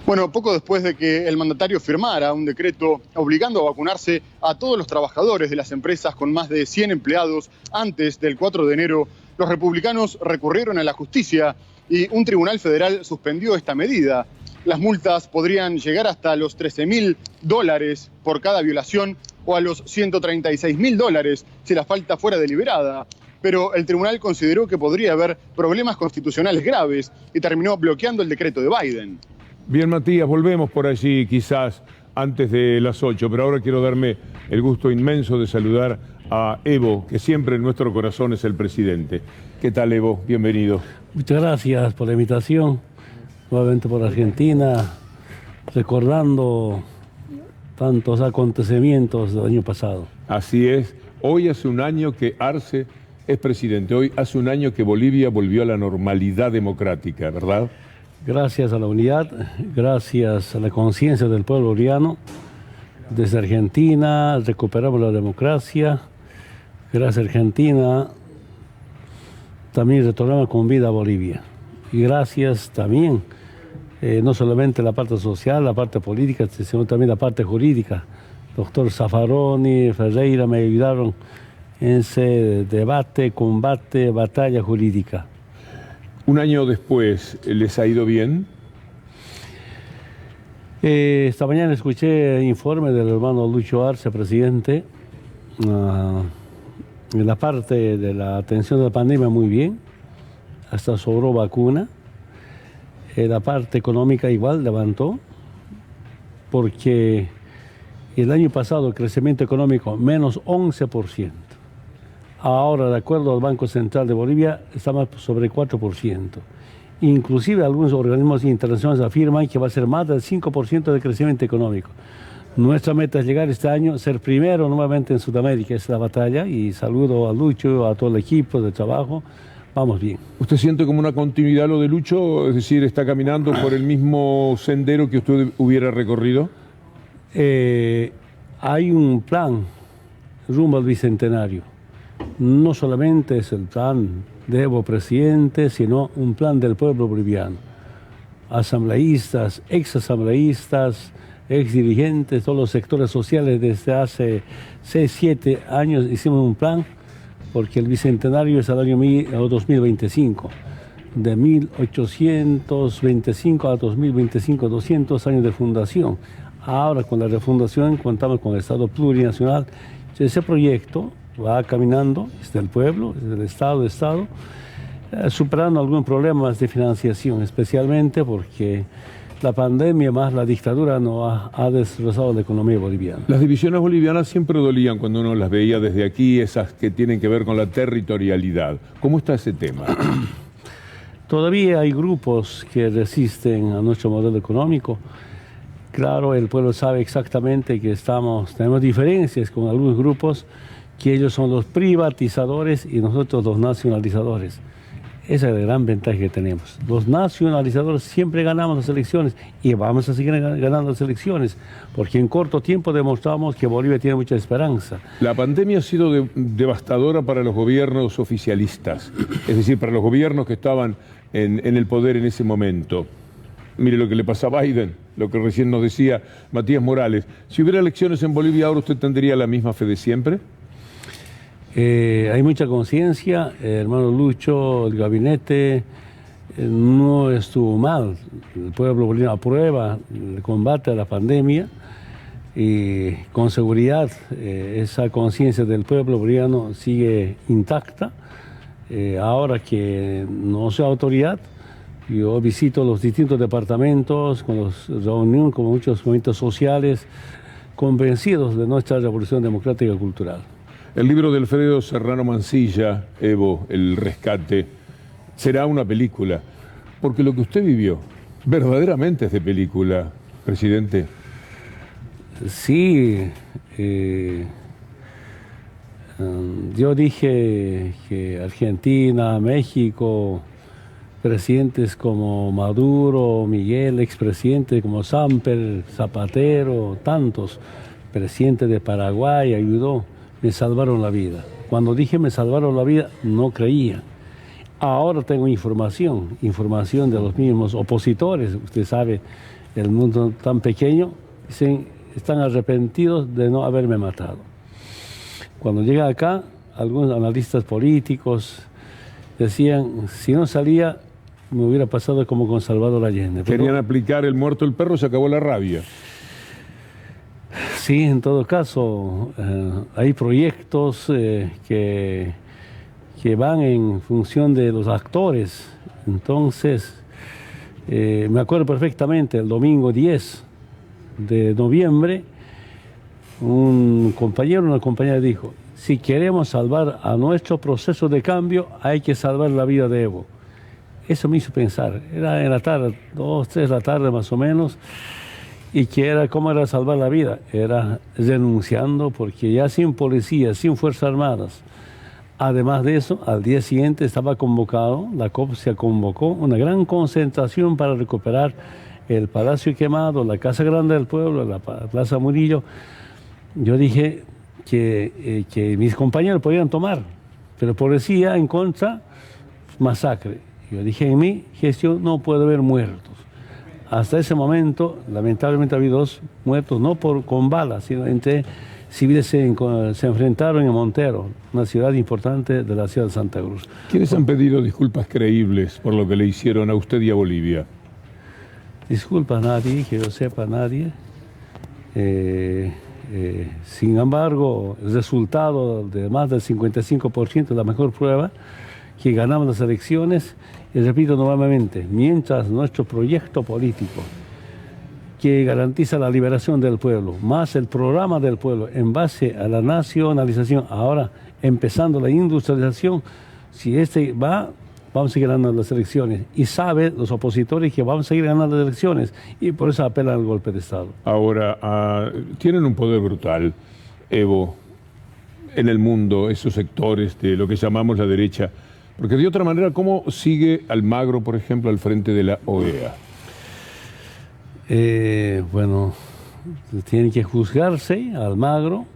Bueno, poco después de que el mandatario firmara un decreto obligando a vacunarse a todos los trabajadores de las empresas con más de 100 empleados antes del 4 de enero, los republicanos recurrieron a la justicia y un tribunal federal suspendió esta medida. Las multas podrían llegar hasta los $13.000 por cada violación o a los $136.000 si la falta fuera deliberada. Pero el tribunal consideró que podría haber problemas constitucionales graves y terminó bloqueando el decreto de Biden. Bien, Matías, volvemos por allí quizás antes de las 8, pero ahora quiero darme el gusto inmenso de saludar a Evo, que siempre en nuestro corazón es el presidente. ¿Qué tal, Evo? Bienvenido. Muchas gracias por la invitación. Nuevamente por Argentina, recordando tantos acontecimientos del año pasado. Así es. Hoy hace 1 año que Arce es presidente. Hoy hace 1 año que Bolivia volvió a la normalidad democrática, ¿verdad? Gracias a la unidad, gracias a la conciencia del pueblo boliviano, desde Argentina recuperamos la democracia. Gracias a Argentina también retornamos con vida a Bolivia. Y gracias también, no solamente la parte social, la parte política, sino también la parte jurídica. Doctor Zaffaroni, Ferreira me ayudaron en ese debate, combate, batalla jurídica. 1 año después, ¿les ha ido bien? Esta mañana escuché informe del hermano Lucho Arce, presidente. En la parte de la atención de la pandemia muy bien, hasta sobró vacuna. La parte económica igual levantó, porque el año pasado el crecimiento económico menos 11%. Ahora, de acuerdo al Banco Central de Bolivia, estamos sobre 4%. Inclusive algunos organismos internacionales afirman que va a ser más del 5% de crecimiento económico. Nuestra meta es llegar este año, ser primero nuevamente en Sudamérica, es la batalla, y saludo a Lucho, a todo el equipo de trabajo, vamos bien. ¿Usted siente como una continuidad lo de Lucho? Es decir, ¿está caminando por el mismo sendero que usted hubiera recorrido? Hay un plan rumbo al Bicentenario. No solamente es el plan de Evo presidente, sino un plan del pueblo boliviano. Asambleístas, exasambleístas, exdirigentes, todos los sectores sociales desde hace 6, 7 años hicimos un plan, porque el Bicentenario es el año 2025. De 1825 a 2025, 200 años de fundación. Ahora con la refundación contamos con el Estado plurinacional. Ese proyecto va caminando desde el pueblo, desde el Estado, superando algunos problemas de financiación, especialmente porque la pandemia más la dictadura no ha destrozado la economía boliviana. Las divisiones bolivianas siempre dolían cuando uno las veía desde aquí, esas que tienen que ver con la territorialidad. ¿Cómo está ese tema? Todavía hay grupos que resisten a nuestro modelo económico. Claro, el pueblo sabe exactamente que tenemos diferencias con algunos grupos, que ellos son los privatizadores y nosotros los nacionalizadores. Esa es la gran ventaja que tenemos. Los nacionalizadores siempre ganamos las elecciones y vamos a seguir ganando las elecciones, porque en corto tiempo demostramos que Bolivia tiene mucha esperanza. La pandemia ha sido devastadora para los gobiernos oficialistas, es decir, para los gobiernos que estaban en el poder en ese momento. Mire lo que le pasa a Biden, lo que recién nos decía Matías Morales. Si hubiera elecciones en Bolivia ahora, ¿usted tendría la misma fe de siempre? Hay mucha conciencia, hermano Lucho, el gabinete no estuvo mal. El pueblo boliviano aprueba el combate a la pandemia y con seguridad esa conciencia del pueblo boliviano sigue intacta. Ahora que no soy autoridad, yo visito los distintos departamentos, con reuniones con muchos movimientos sociales, convencidos de nuestra revolución democrática y cultural. El libro de Alfredo Serrano Mansilla, Evo, El Rescate, será una película, porque lo que usted vivió verdaderamente es de película, presidente. Sí, yo dije que Argentina, México, presidentes como Maduro, Miguel, expresidentes como Samper, Zapatero, tantos, presidentes de Paraguay, ayudó, me salvaron la vida. Cuando dije me salvaron la vida, no creía. Ahora tengo información de los mismos opositores. Usted sabe, el mundo tan pequeño, están arrepentidos de no haberme matado. Cuando llegué acá, algunos analistas políticos decían, si no salía, me hubiera pasado como con Salvador Allende. Querían aplicar el muerto el perro, se acabó la rabia. Sí, en todo caso, hay proyectos que van en función de los actores. Entonces, me acuerdo perfectamente, el domingo 10 de noviembre, un compañero, una compañera dijo, si queremos salvar a nuestro proceso de cambio, hay que salvar la vida de Evo. Eso me hizo pensar, era en la tarde, 2, 3 de la tarde más o menos, y que era, ¿cómo era salvar la vida? Era renunciando, porque ya sin policía, sin Fuerzas Armadas. Además de eso, al día siguiente estaba convocado, la COP se convocó, una gran concentración para recuperar el Palacio Quemado, la Casa Grande del Pueblo, la Plaza Murillo. Yo dije que mis compañeros podían tomar, pero policía en contra, masacre. Yo dije, en mi gestión no puede haber muertos. Hasta ese momento, lamentablemente, ha habido 2 muertos, no con balas, sino entre civiles se enfrentaron en Montero, una ciudad importante de la ciudad de Santa Cruz. ¿Quiénes han pedido disculpas creíbles por lo que le hicieron a usted y a Bolivia? Disculpas, nadie, que yo sepa, nadie. Sin embargo, el resultado de más del 55% es la mejor prueba que ganamos las elecciones. Y repito nuevamente, mientras nuestro proyecto político que garantiza la liberación del pueblo, más el programa del pueblo en base a la nacionalización, ahora empezando la industrialización, si vamos a seguir ganando las elecciones. Y saben los opositores que vamos a seguir ganando las elecciones y por eso apelan al golpe de Estado. Ahora, tienen un poder brutal, Evo, en el mundo, esos sectores de lo que llamamos la derecha. Porque de otra manera, ¿cómo sigue Almagro, por ejemplo, al frente de la OEA? Bueno, tiene que juzgarse a Almagro,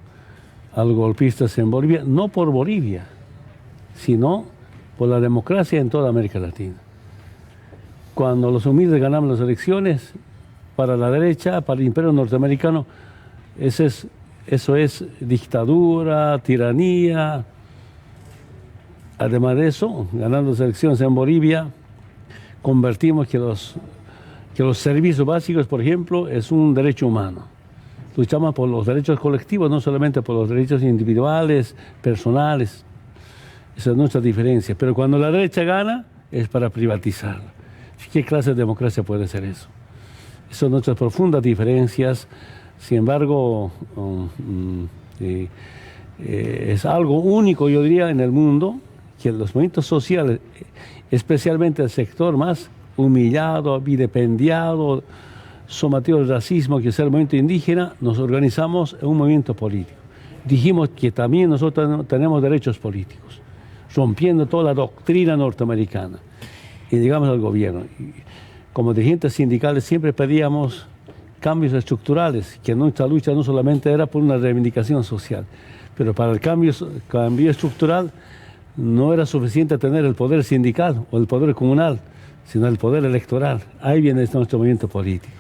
a los golpistas en Bolivia, no por Bolivia, sino por la democracia en toda América Latina. Cuando los humildes ganamos las elecciones, para la derecha, para el imperio norteamericano, eso es dictadura, tiranía. Además de eso, ganando las elecciones en Bolivia, convertimos que los servicios básicos, por ejemplo, es un derecho humano. Luchamos por los derechos colectivos, no solamente por los derechos individuales, personales. Esa es nuestra diferencia. Pero cuando la derecha gana, es para privatizarla. ¿Qué clase de democracia puede ser eso? Esas son nuestras profundas diferencias. Sin embargo, es algo único, yo diría, en el mundo, que los movimientos sociales, especialmente el sector más humillado, vilipendiado, sometido al racismo, que es el movimiento indígena, nos organizamos en un movimiento político. Dijimos que también nosotros tenemos derechos políticos, rompiendo toda la doctrina norteamericana. Y llegamos al gobierno. Y como dirigentes sindicales siempre pedíamos cambios estructurales, que nuestra lucha no solamente era por una reivindicación social, pero para el cambio estructural no era suficiente tener el poder sindical o el poder comunal, sino el poder electoral. Ahí viene nuestro movimiento político.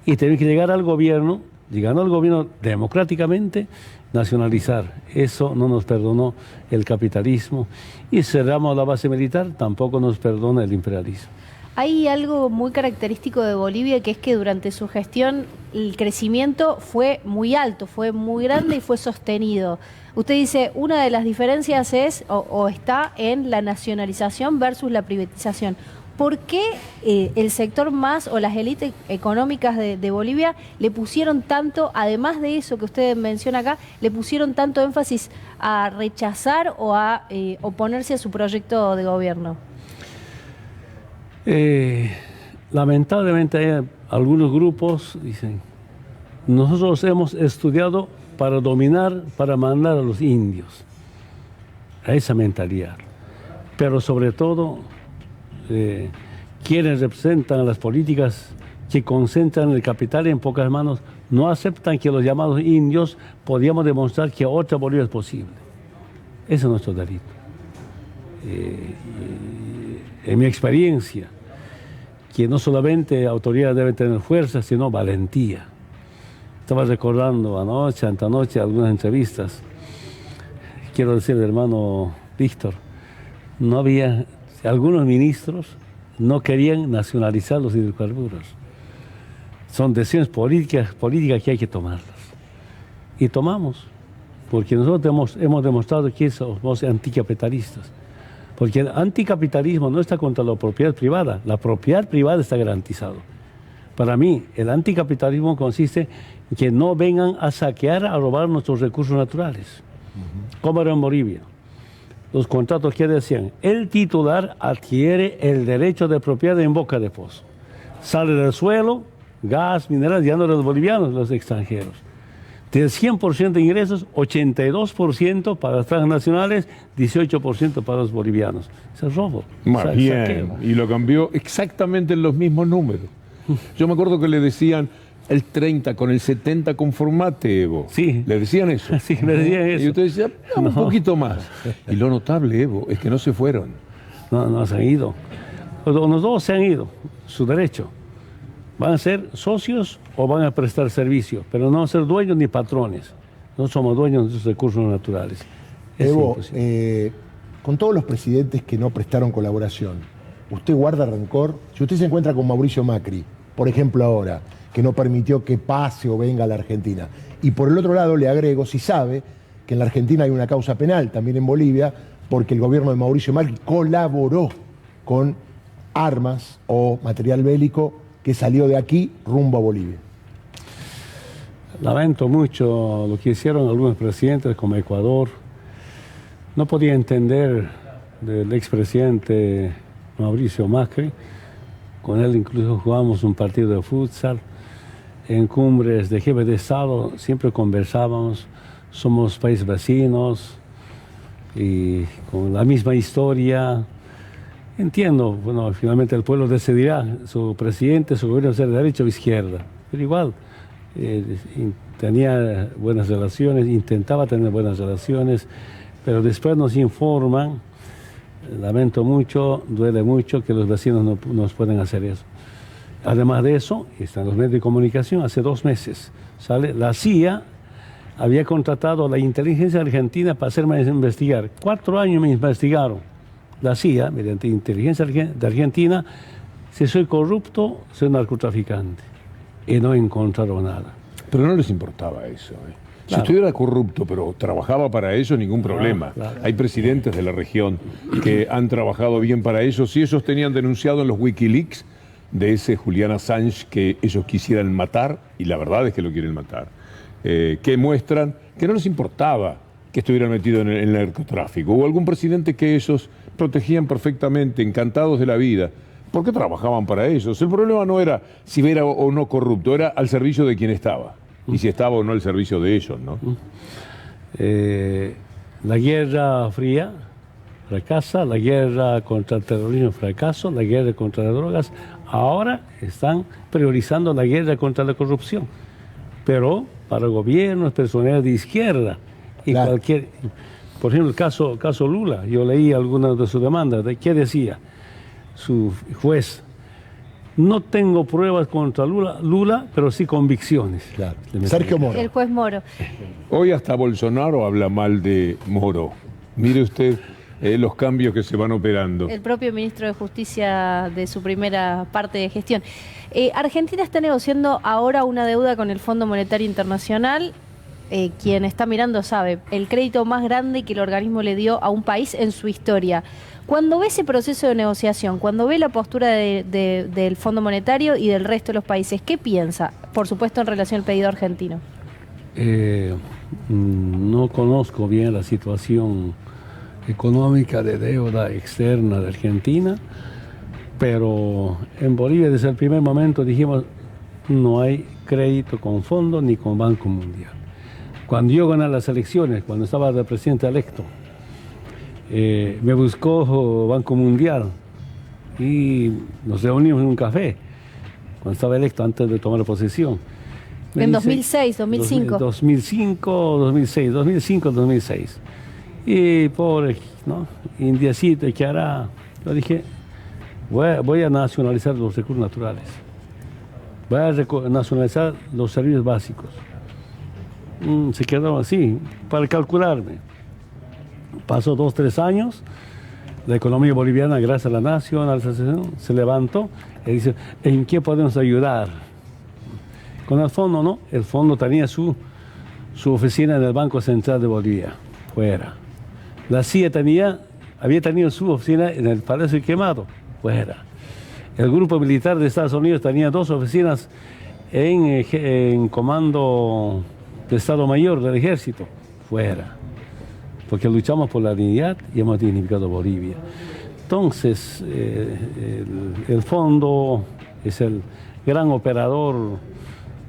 Y tenemos que llegar al gobierno, llegando al gobierno democráticamente, nacionalizar. Eso no nos perdonó el capitalismo. Y cerramos la base militar, tampoco nos perdona el imperialismo. Hay algo muy característico de Bolivia, que es que durante su gestión el crecimiento fue muy alto, fue muy grande y fue sostenido. Usted dice, una de las diferencias es o está en la nacionalización versus la privatización. ¿Por qué el sector más o las élites económicas de Bolivia le pusieron tanto, además de eso que usted menciona acá, le pusieron tanto énfasis a rechazar o a oponerse a su proyecto de gobierno? Lamentablemente hay algunos grupos dicen, nosotros hemos estudiado para dominar, para mandar a los indios, a esa mentalidad, pero sobre todo quienes representan las políticas que concentran el capital en pocas manos no aceptan que los llamados indios podíamos demostrar que otra Bolivia es posible. Ese es nuestro delito. En mi experiencia, que no solamente autoridades deben tener fuerza, sino valentía. Estaba recordando antanoche, algunas entrevistas. Quiero decir, hermano Víctor, no había, algunos ministros no querían nacionalizar los hidrocarburos. Son decisiones políticas que hay que tomarlas. Y tomamos, porque nosotros hemos demostrado que somos anticapitalistas. Porque el anticapitalismo no está contra la propiedad privada, la propiedad privada está garantizada. Para mí, el anticapitalismo consiste en que no vengan a saquear, a robar nuestros recursos naturales. Como era en Bolivia. Los contratos que decían, el titular adquiere el derecho de propiedad en boca de pozo. Sale del suelo, gas, minerales, ya no los bolivianos, los extranjeros. Del 100% de ingresos, 82% para las transnacionales, 18% para los bolivianos. Ese es robo. Más bien, saqueo. Y lo cambió exactamente en los mismos números. Yo me acuerdo que le decían el 30 con el 70 conformate, Evo. Sí. ¿Le decían eso? Sí, me decían eso. Y usted decía, un poquito más. Y lo notable, Evo, es que no se fueron. No se han ido. Los dos se han ido, su derecho. Van a ser socios o van a prestar servicio, pero no van a ser dueños ni patrones. No somos dueños de sus recursos naturales. Evo, con todos los presidentes que no prestaron colaboración, ¿usted guarda rencor? Si usted se encuentra con Mauricio Macri, por ejemplo ahora, que no permitió que pase o venga a la Argentina, y por el otro lado le agrego, si sabe que en la Argentina hay una causa penal, también en Bolivia, porque el gobierno de Mauricio Macri colaboró con armas o material bélico que salió de aquí rumbo a Bolivia. Lamento mucho lo que hicieron algunos presidentes como Ecuador. No podía entender del expresidente Mauricio Macri. Con él incluso jugamos un partido de futsal. En cumbres de jefes de Estado siempre conversábamos. Somos países vecinos y con la misma historia. Entiendo, bueno, finalmente el pueblo decidirá, su presidente, su gobierno sea de derecha o izquierda, pero igual tenía buenas relaciones, intentaba tener buenas relaciones, pero después nos informan, lamento mucho, duele mucho que los vecinos no nos pueden hacer eso. Además de eso, están los medios de comunicación, hace 2 meses, ¿sale? La CIA había contratado a la inteligencia argentina para hacerme investigar. 4 años me investigaron. La CIA, mediante inteligencia de Argentina, si soy corrupto, soy narcotraficante. Y no encontraron nada. Pero no les importaba eso. Si Claro. estuviera corrupto, pero trabajaba para eso, ningún problema. Claro. Hay presidentes de la región que han trabajado bien para eso. Si ellos tenían denunciado en los Wikileaks de ese Julian Assange que ellos quisieran matar, y la verdad es que lo quieren matar, que muestran que no les importaba que estuvieran metidos en el narcotráfico. O algún presidente que ellos protegían perfectamente, encantados de la vida, porque trabajaban para ellos. El problema no era si era o no corrupto, era al servicio de quien estaba. Y si estaba o no al servicio de ellos, ¿no? La Guerra Fría fracasa, la guerra contra el terrorismo fracasó, la guerra contra las drogas. Ahora están priorizando la guerra contra la corrupción. Pero para gobiernos, personalidades de izquierda y cualquier... Por ejemplo, el caso Lula, yo leí algunas de sus demandas. ¿De qué decía su juez? No tengo pruebas contra Lula, pero sí convicciones. Claro. Sergio Moro. El juez Moro. Hoy hasta Bolsonaro habla mal de Moro. Mire usted los cambios que se van operando. El propio ministro de Justicia de su primera parte de gestión. Argentina está negociando ahora una deuda con el Fondo Monetario Internacional. Quien está mirando sabe, el crédito más grande que el organismo le dio a un país en su historia. Cuando ve ese proceso de negociación, cuando ve la postura del Fondo Monetario y del resto de los países, ¿qué piensa? Por supuesto, en relación al pedido argentino. No conozco bien la situación económica de deuda externa de Argentina, pero en Bolivia desde el primer momento dijimos no hay crédito con fondo ni con Banco Mundial. Cuando yo gané las elecciones, cuando estaba de presidente electo, me buscó Banco Mundial y nos reunimos en un café, cuando estaba electo, antes de tomar posesión. En 2006, 2005. 2005, 2006, 2005, 2006. Y pobre, ¿no? Indiecito, ¿qué hará? Yo dije, voy a nacionalizar los recursos naturales. Voy a nacionalizar los servicios básicos. Se quedaron así, para calcularme. Pasó 2, 3 años, la economía boliviana, gracias a la nacionalización, se levantó y dice, ¿en qué podemos ayudar? Con el fondo, ¿no? El fondo tenía su oficina en el Banco Central de Bolivia, fuera. La CIA había tenido su oficina en el Palacio Quemado, fuera. El grupo militar de Estados Unidos tenía 2 oficinas en comando de Estado Mayor del Ejército, fuera. Porque luchamos por la dignidad y hemos dignificado Bolivia. Entonces, el fondo es el gran operador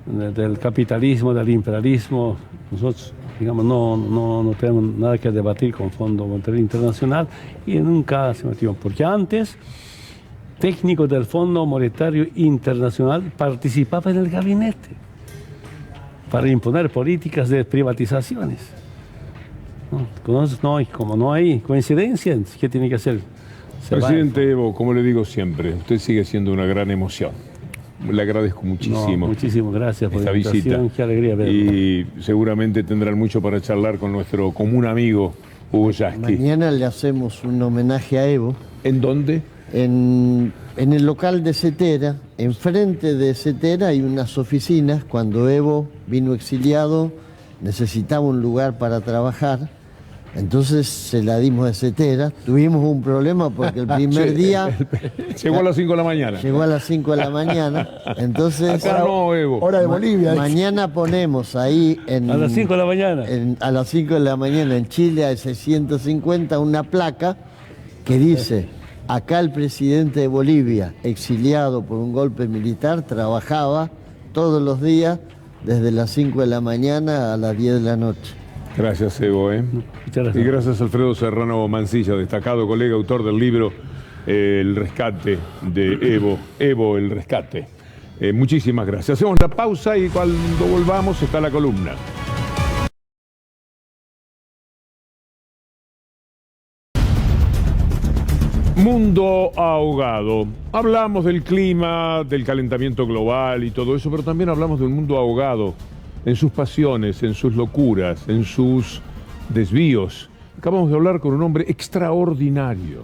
del capitalismo, del imperialismo. Nosotros, digamos, no tenemos nada que debatir con Fondo Monetario Internacional y nunca se metió. Porque antes, técnicos del Fondo Monetario Internacional participaban en el gabinete para imponer políticas de privatizaciones. Entonces, como no hay coincidencias, ¿qué tiene que hacer? Presidente Evo, como le digo siempre, usted sigue siendo una gran emoción. Le agradezco muchísimo. Muchísimas gracias por esta la invitación. visita. Qué alegría verlo. Y seguramente tendrán mucho para charlar con nuestro común amigo Hugo Yasky. Mañana le hacemos un homenaje a Evo. ¿En dónde? En el local de Cetera. Enfrente de Cetera hay unas oficinas. Cuando Evo vino exiliado, necesitaba un lugar para trabajar. Entonces se la dimos de Cetera. Tuvimos un problema porque el primer día... Llegó a las 5 de la mañana. Llegó a las 5 de la mañana. Entonces... Acá no, Evo. Hora de Bolivia. Mañana ponemos ahí en... A las 5 de la mañana. A las 5 de la mañana en Chile, a 650, una placa que dice: acá el presidente de Bolivia, exiliado por un golpe militar, trabajaba todos los días desde las 5 de la mañana a las 10 de la noche. Gracias, Evo. Muchas gracias. Y gracias a Alfredo Serrano Mancilla, destacado colega, autor del libro el rescate de Evo el rescate. Muchísimas gracias. Hacemos la pausa y cuando volvamos está la columna. Mundo ahogado. Hablamos del clima, del calentamiento global y todo eso, pero también hablamos de un mundo ahogado en sus pasiones, en sus locuras, en sus desvíos. Acabamos de hablar con un hombre extraordinario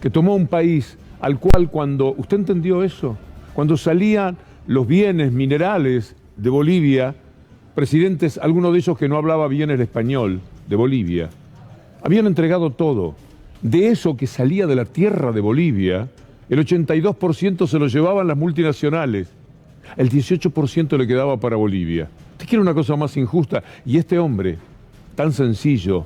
que tomó un país al cual cuando... ¿Usted entendió eso? Cuando salían los bienes minerales de Bolivia, presidentes, alguno de ellos que no hablaba bien el español, de Bolivia, habían entregado todo. De eso que salía de la tierra de Bolivia, el 82% se lo llevaban las multinacionales, el 18% le quedaba para Bolivia. ¿Usted quiere una cosa más injusta? Y este hombre, tan sencillo,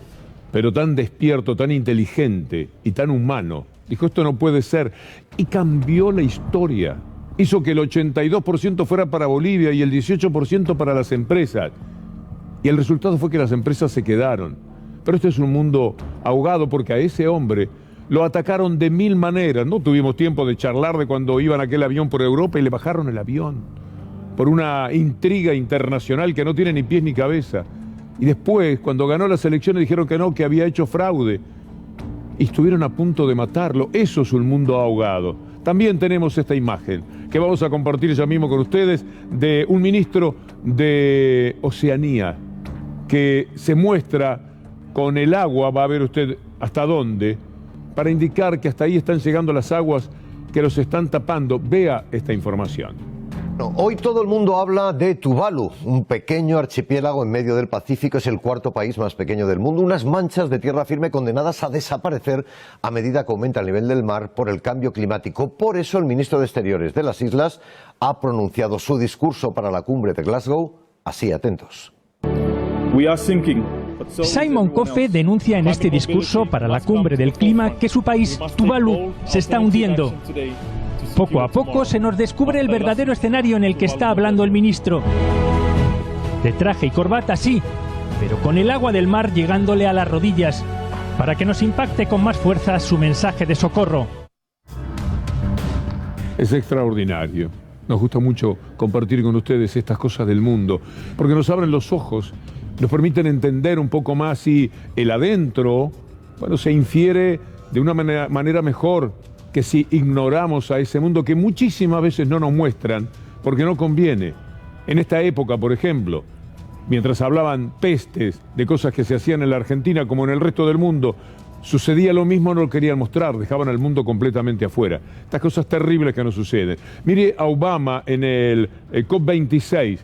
pero tan despierto, tan inteligente y tan humano, dijo, esto no puede ser, y cambió la historia. Hizo que el 82% fuera para Bolivia y el 18% para las empresas. Y el resultado fue que las empresas se quedaron. Pero este es un mundo ahogado porque a ese hombre lo atacaron de 1000 maneras. No tuvimos tiempo de charlar de cuando iban aquel avión por Europa y le bajaron el avión por una intriga internacional que no tiene ni pies ni cabeza. Y después, cuando ganó las elecciones, dijeron que no, que había hecho fraude. Y estuvieron a punto de matarlo. Eso es un mundo ahogado. También tenemos esta imagen que vamos a compartir ya mismo con ustedes de un ministro de Oceanía que se muestra con el agua, va a ver usted hasta dónde, para indicar que hasta ahí están llegando las aguas que los están tapando. Vea esta información. Hoy todo el mundo habla de Tuvalu, un pequeño archipiélago en medio del Pacífico, es el cuarto país más pequeño del mundo, unas manchas de tierra firme condenadas a desaparecer a medida que aumenta el nivel del mar por el cambio climático. Por eso el ministro de Exteriores de las islas ha pronunciado su discurso para la cumbre de Glasgow, así atentos. Simon Kofe denuncia en este discurso para la cumbre del clima que su país, Tuvalu, se está hundiendo. Poco a poco se nos descubre el verdadero escenario en el que está hablando el ministro. De traje y corbata, sí, pero con el agua del mar llegándole a las rodillas, para que nos impacte con más fuerza su mensaje de socorro. Es extraordinario. Nos gusta mucho compartir con ustedes estas cosas del mundo, porque nos abren los ojos, nos permiten entender un poco más y el adentro, bueno, se infiere de una manera mejor que si ignoramos a ese mundo que muchísimas veces no nos muestran porque no conviene. En esta época, por ejemplo, mientras hablaban pestes de cosas que se hacían en la Argentina como en el resto del mundo, sucedía lo mismo, no lo querían mostrar, dejaban al mundo completamente afuera. Estas cosas terribles que nos suceden. Mire a Obama en el COP26,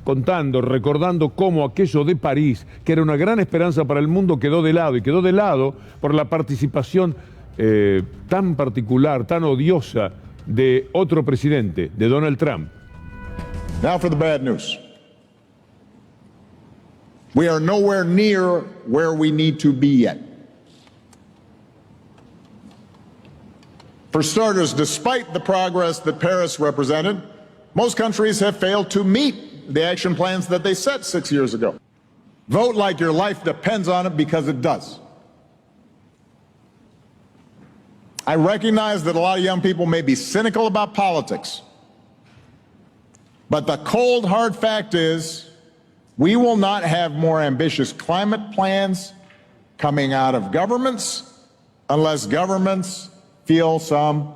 contando, recordando cómo aquello de París, que era una gran esperanza para el mundo, quedó de lado, y quedó de lado por la participación tan particular, tan odiosa de otro presidente, de Donald Trump. Now for the bad news. We are nowhere near where we need to be yet. For starters, despite the progress that Paris represented, most countries have failed to meet the action plans that they set 6 years ago. Vote like your life depends on it, because it does. I recognize that a lot of young people may be cynical about politics, but the cold, hard fact is we will not have more ambitious climate plans coming out of governments unless governments feel some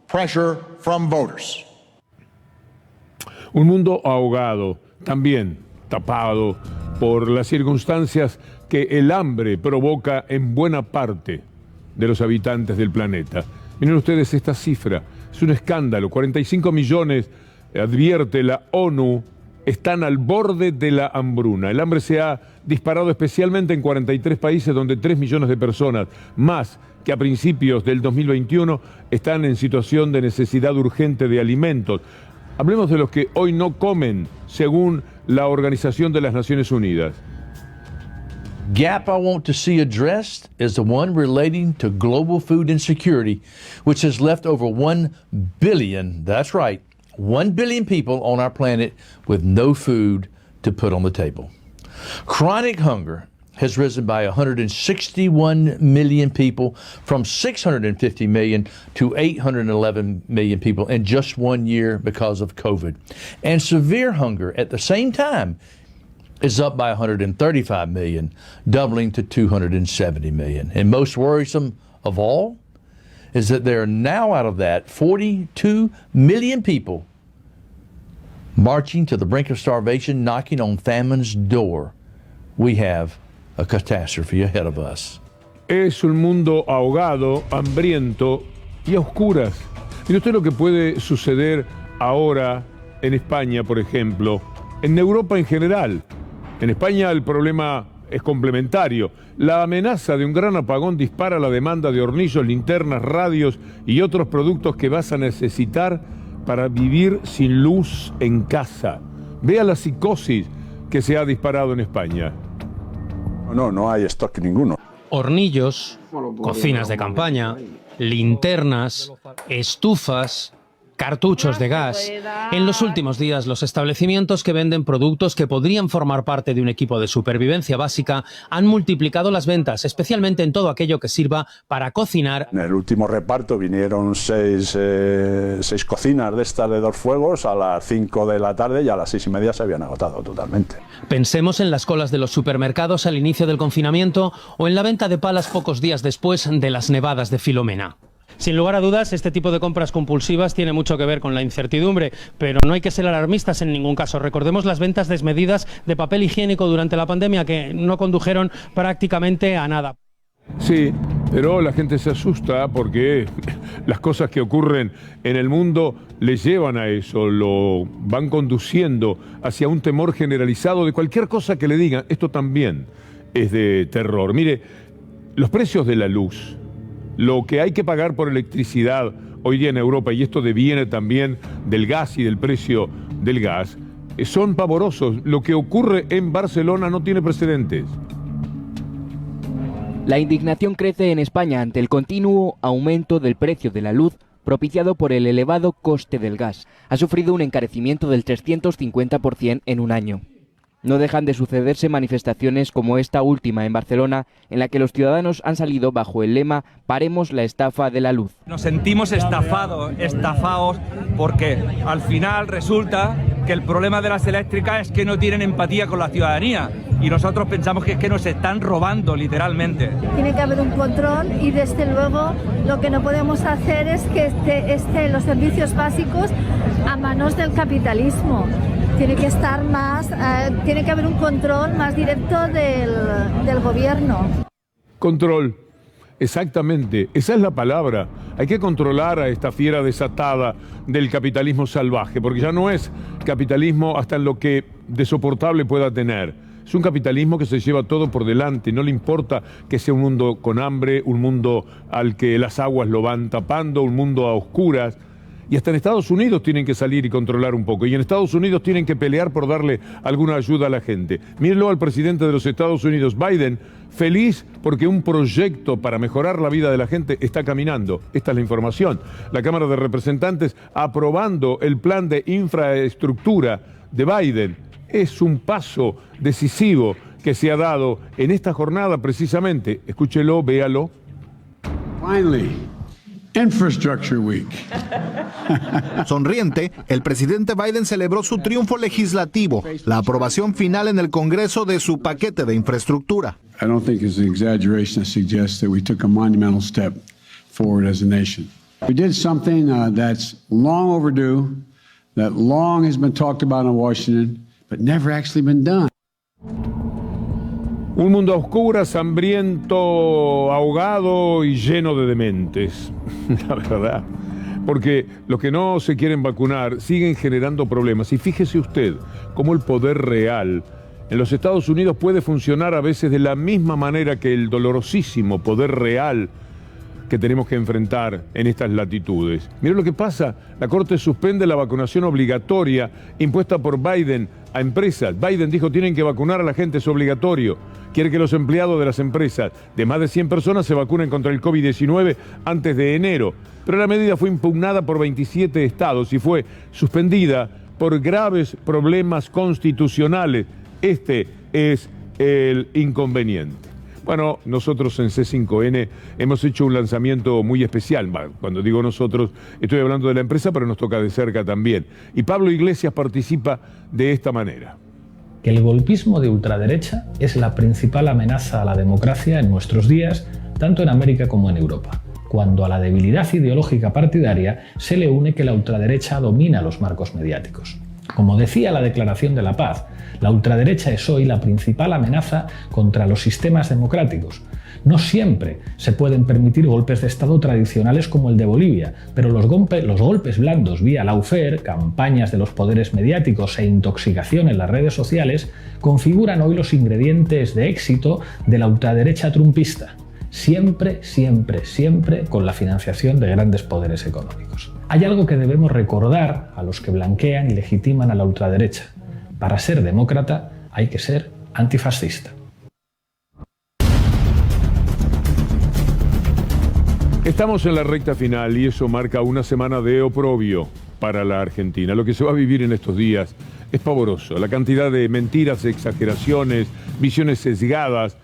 pressure from voters. Un mundo ahogado, también tapado por las circunstancias que el hambre provoca en buena parte de los habitantes del planeta. Miren ustedes esta cifra, es un escándalo. 45 millones, advierte la ONU, están al borde de la hambruna. El hambre se ha disparado especialmente en 43 países donde 3 millones de personas, más que a principios del 2021, están en situación de necesidad urgente de alimentos. Hablemos de los que hoy no comen, según la Organización de las Naciones Unidas. Gap I want to see addressed is the one relating to global food insecurity, which has left over 1 billion, that's right, 1 billion people on our planet with no food to put on the table. Chronic hunger has risen by 161 million people, from 650 million to 811 million people in just 1 year because of COVID. And severe hunger at the same time is up by 135 million, doubling to 270 million. And most worrisome of all is that there are now, out of that, 42 million people marching to the brink of starvation, knocking on famine's door. We have a catastrophe ahead of us. Es un mundo ahogado, hambriento y a oscuras. Mire usted lo que puede suceder ahora en España, por ejemplo, en Europa en general. En España el problema es complementario. La amenaza de un gran apagón dispara la demanda de hornillos, linternas, radios y otros productos que vas a necesitar para vivir sin luz en casa. Vea la psicosis que se ha disparado en España. No hay stock ninguno. Hornillos, cocinas de campaña, linternas, estufas, cartuchos de gas. En los últimos días, los establecimientos que venden productos que podrían formar parte de un equipo de supervivencia básica han multiplicado las ventas, especialmente en todo aquello que sirva para cocinar. En el último reparto vinieron seis cocinas de estas de 2 fuegos a las 5 de la tarde y a las 6:30 se habían agotado totalmente. Pensemos en las colas de los supermercados al inicio del confinamiento o en la venta de palas pocos días después de las nevadas de Filomena. Sin lugar a dudas, este tipo de compras compulsivas tiene mucho que ver con la incertidumbre, pero no hay que ser alarmistas en ningún caso. Recordemos las ventas desmedidas de papel higiénico durante la pandemia, que no condujeron prácticamente a nada. Sí, pero la gente se asusta porque las cosas que ocurren en el mundo les llevan a eso, lo van conduciendo hacia un temor generalizado de cualquier cosa que le digan. Esto también es de terror. Mire, los precios de la luz, lo que hay que pagar por electricidad hoy día en Europa, y esto deviene también del gas y del precio del gas, son pavorosos. Lo que ocurre en Barcelona no tiene precedentes. La indignación crece en España ante el continuo aumento del precio de la luz propiciado por el elevado coste del gas. Ha sufrido un encarecimiento del 350% en un año. No dejan de sucederse manifestaciones como esta última en Barcelona, en la que los ciudadanos han salido bajo el lema «Paremos la estafa de la luz». Nos sentimos estafados porque al final resulta que el problema de las eléctricas es que no tienen empatía con la ciudadanía y nosotros pensamos que es que nos están robando literalmente. Tiene que haber un control y desde luego lo que no podemos hacer es que estén los servicios básicos a manos del capitalismo. Tiene que estar más, tiene que haber un control más directo del gobierno. Control, exactamente, esa es la palabra. Hay que controlar a esta fiera desatada del capitalismo salvaje, porque ya no es capitalismo hasta en lo que de soportable pueda tener. Es un capitalismo que se lleva todo por delante, no le importa que sea un mundo con hambre, un mundo al que las aguas lo van tapando, un mundo a oscuras. Y hasta en Estados Unidos tienen que salir y controlar un poco. Y en Estados Unidos tienen que pelear por darle alguna ayuda a la gente. Mírenlo al presidente de los Estados Unidos, Biden, feliz porque un proyecto para mejorar la vida de la gente está caminando. Esta es la información. La Cámara de Representantes aprobando el plan de infraestructura de Biden. Es un paso decisivo que se ha dado en esta jornada precisamente. Escúchelo, véalo. Finally. Infrastructure Week. Sonriente, el presidente Biden celebró su triunfo legislativo, la aprobación final en el Congreso de su paquete de infraestructura. I don't think it's an exaggeration to suggest that we took a monumental step forward as a nation. We did something that's long overdue, that long has been talked about in Washington, but never actually been done. Un mundo a oscuras, hambriento, ahogado y lleno de dementes, la verdad. Porque los que no se quieren vacunar siguen generando problemas. Y fíjese usted cómo el poder real en los Estados Unidos puede funcionar a veces de la misma manera que el dolorosísimo poder real que tenemos que enfrentar en estas latitudes. Mire lo que pasa, la Corte suspende la vacunación obligatoria impuesta por Biden a empresas. Biden dijo tienen que vacunar a la gente, es obligatorio. Quiere que los empleados de las empresas de más de 100 personas se vacunen contra el COVID-19 antes de enero. Pero la medida fue impugnada por 27 estados y fue suspendida por graves problemas constitucionales. Este es el inconveniente. Bueno, nosotros en C5N hemos hecho un lanzamiento muy especial. Cuando digo nosotros, estoy hablando de la empresa, pero nos toca de cerca también. Y Pablo Iglesias participa de esta manera. Que el golpismo de ultraderecha es la principal amenaza a la democracia en nuestros días, tanto en América como en Europa, cuando a la debilidad ideológica partidaria se le une que la ultraderecha domina los marcos mediáticos. Como decía la Declaración de la Paz, la ultraderecha es hoy la principal amenaza contra los sistemas democráticos. No siempre se pueden permitir golpes de Estado tradicionales como el de Bolivia, pero los golpes blandos vía lawfare, campañas de los poderes mediáticos e intoxicación en las redes sociales configuran hoy los ingredientes de éxito de la ultraderecha trumpista. Siempre, siempre, siempre con la financiación de grandes poderes económicos. Hay algo que debemos recordar a los que blanquean y legitiman a la ultraderecha. Para ser demócrata hay que ser antifascista. Estamos en la recta final y eso marca una semana de oprobio para la Argentina. Lo que se va a vivir en estos días es pavoroso. La cantidad de mentiras, exageraciones, visiones sesgadas.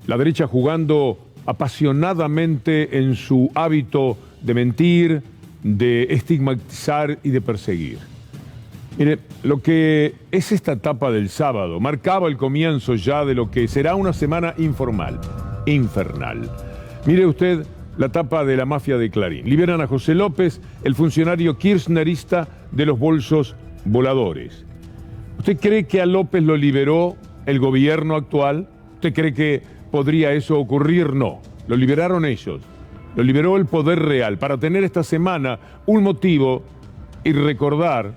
La derecha jugando apasionadamente en su hábito de mentir, de estigmatizar y de perseguir. Mire, lo que es esta etapa del sábado marcaba el comienzo ya de lo que será una semana informal, infernal. Mire usted la etapa de la mafia de Clarín. Liberan a José López, el funcionario kirchnerista de los bolsos voladores. ¿Usted cree que a López lo liberó el gobierno actual? ¿Usted cree que podría eso ocurrir? No, lo liberaron ellos. Lo liberó el poder real para tener esta semana un motivo y recordar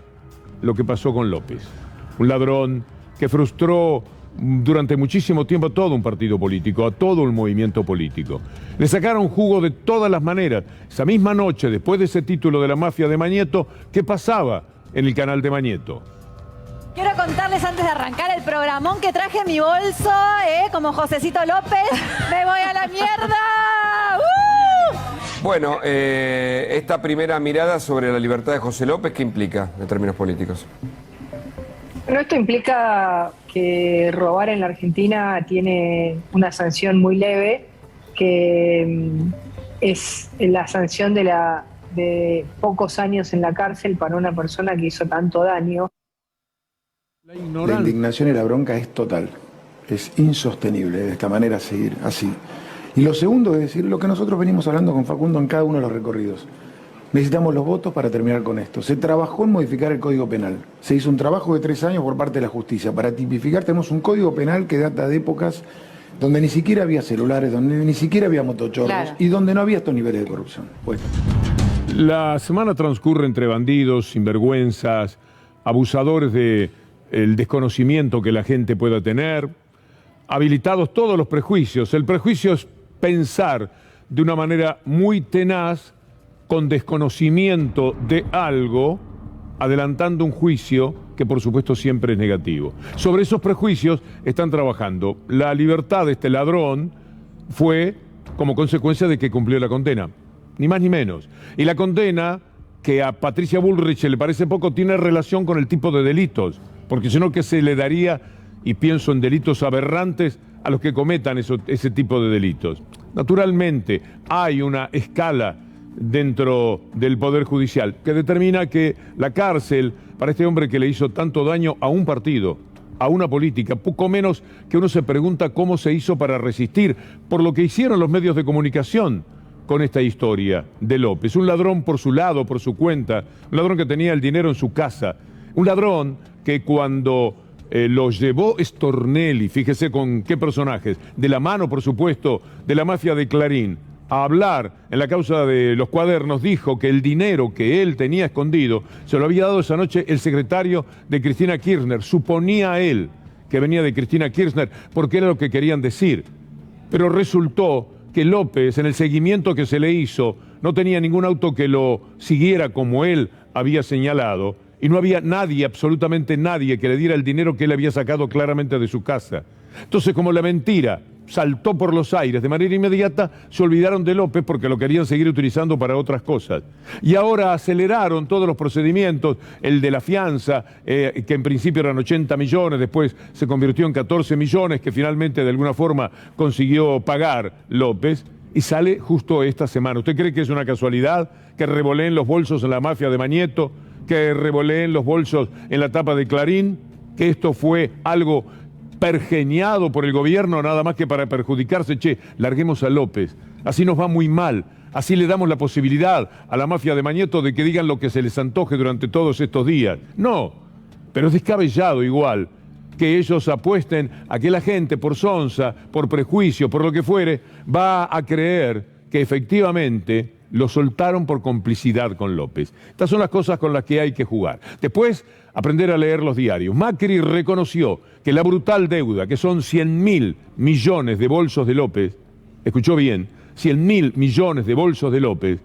lo que pasó con López. Un ladrón que frustró durante muchísimo tiempo a todo un partido político, a todo un movimiento político. Le sacaron jugo de todas las maneras. Esa misma noche, después de ese título de la mafia de Mañeto, ¿qué pasaba en el canal de Mañeto? Quiero contarles antes de arrancar el programón que traje en mi bolso, como Josecito López. ¡Me voy a la mierda! Bueno, esta primera mirada sobre la libertad de José López, ¿qué implica en términos políticos? Bueno, esto implica que robar en la Argentina tiene una sanción muy leve, que es la sanción de pocos años en la cárcel para una persona que hizo tanto daño. La indignación y la bronca es total, es insostenible de esta manera seguir así. Y lo segundo es decir lo que nosotros venimos hablando con Facundo en cada uno de los recorridos. Necesitamos los votos para terminar con esto. Se trabajó en modificar el Código Penal. Se hizo un trabajo de 3 años por parte de la justicia. Para tipificar tenemos un Código Penal que data de épocas donde ni siquiera había celulares, donde ni siquiera había motochorros, claro, y donde no había estos niveles de corrupción. Bueno. La semana transcurre entre bandidos, sinvergüenzas, abusadores del desconocimiento que la gente pueda tener, habilitados todos los prejuicios. El prejuicio es pensar de una manera muy tenaz, con desconocimiento de algo, adelantando un juicio que por supuesto siempre es negativo. Sobre esos prejuicios están trabajando. La libertad de este ladrón fue como consecuencia de que cumplió la condena, ni más ni menos. Y la condena, que a Patricia Bullrich le parece poco, tiene relación con el tipo de delitos, porque si no, ¿qué se le daría? Y pienso en delitos aberrantes a los que cometan ese tipo de delitos. Naturalmente, hay una escala dentro del Poder Judicial que determina que la cárcel para este hombre que le hizo tanto daño a un partido, a una política, poco menos que uno se pregunta cómo se hizo para resistir por lo que hicieron los medios de comunicación con esta historia de López. Un ladrón por su lado, por su cuenta, un ladrón que tenía el dinero en su casa, un ladrón que cuando lo llevó Stornelli, fíjese con qué personajes, de la mano por supuesto de la mafia de Clarín, a hablar en la causa de los cuadernos, dijo que el dinero que él tenía escondido se lo había dado esa noche el secretario de Cristina Kirchner. Suponía él que venía de Cristina Kirchner porque era lo que querían decir. Pero resultó que López, en el seguimiento que se le hizo, no tenía ningún auto que lo siguiera como él había señalado, y no había nadie, absolutamente nadie, que le diera el dinero que él había sacado claramente de su casa. Entonces, como la mentira saltó por los aires de manera inmediata, se olvidaron de López porque lo querían seguir utilizando para otras cosas. Y ahora aceleraron todos los procedimientos, el de la fianza, que en principio eran 80 millones, después se convirtió en 14 millones, que finalmente de alguna forma consiguió pagar López, y sale justo esta semana. ¿Usted cree que es una casualidad que revoleen los bolsos en la mafia de Mañeto, que revoleen los bolsos en la tapa de Clarín, que esto fue algo pergeñado por el gobierno nada más que para perjudicarse? Che, larguemos a López, así nos va muy mal, así le damos la posibilidad a la mafia de Mañeto de que digan lo que se les antoje durante todos estos días. No, pero es descabellado igual que ellos apuesten a que la gente por sonza, por prejuicio, por lo que fuere, va a creer que efectivamente lo soltaron por complicidad con López. Estas son las cosas con las que hay que jugar. Después, aprender a leer los diarios. Macri reconoció que la brutal deuda, que son 100.000 millones de bolsos de López, escuchó bien, 100.000 millones de bolsos de López,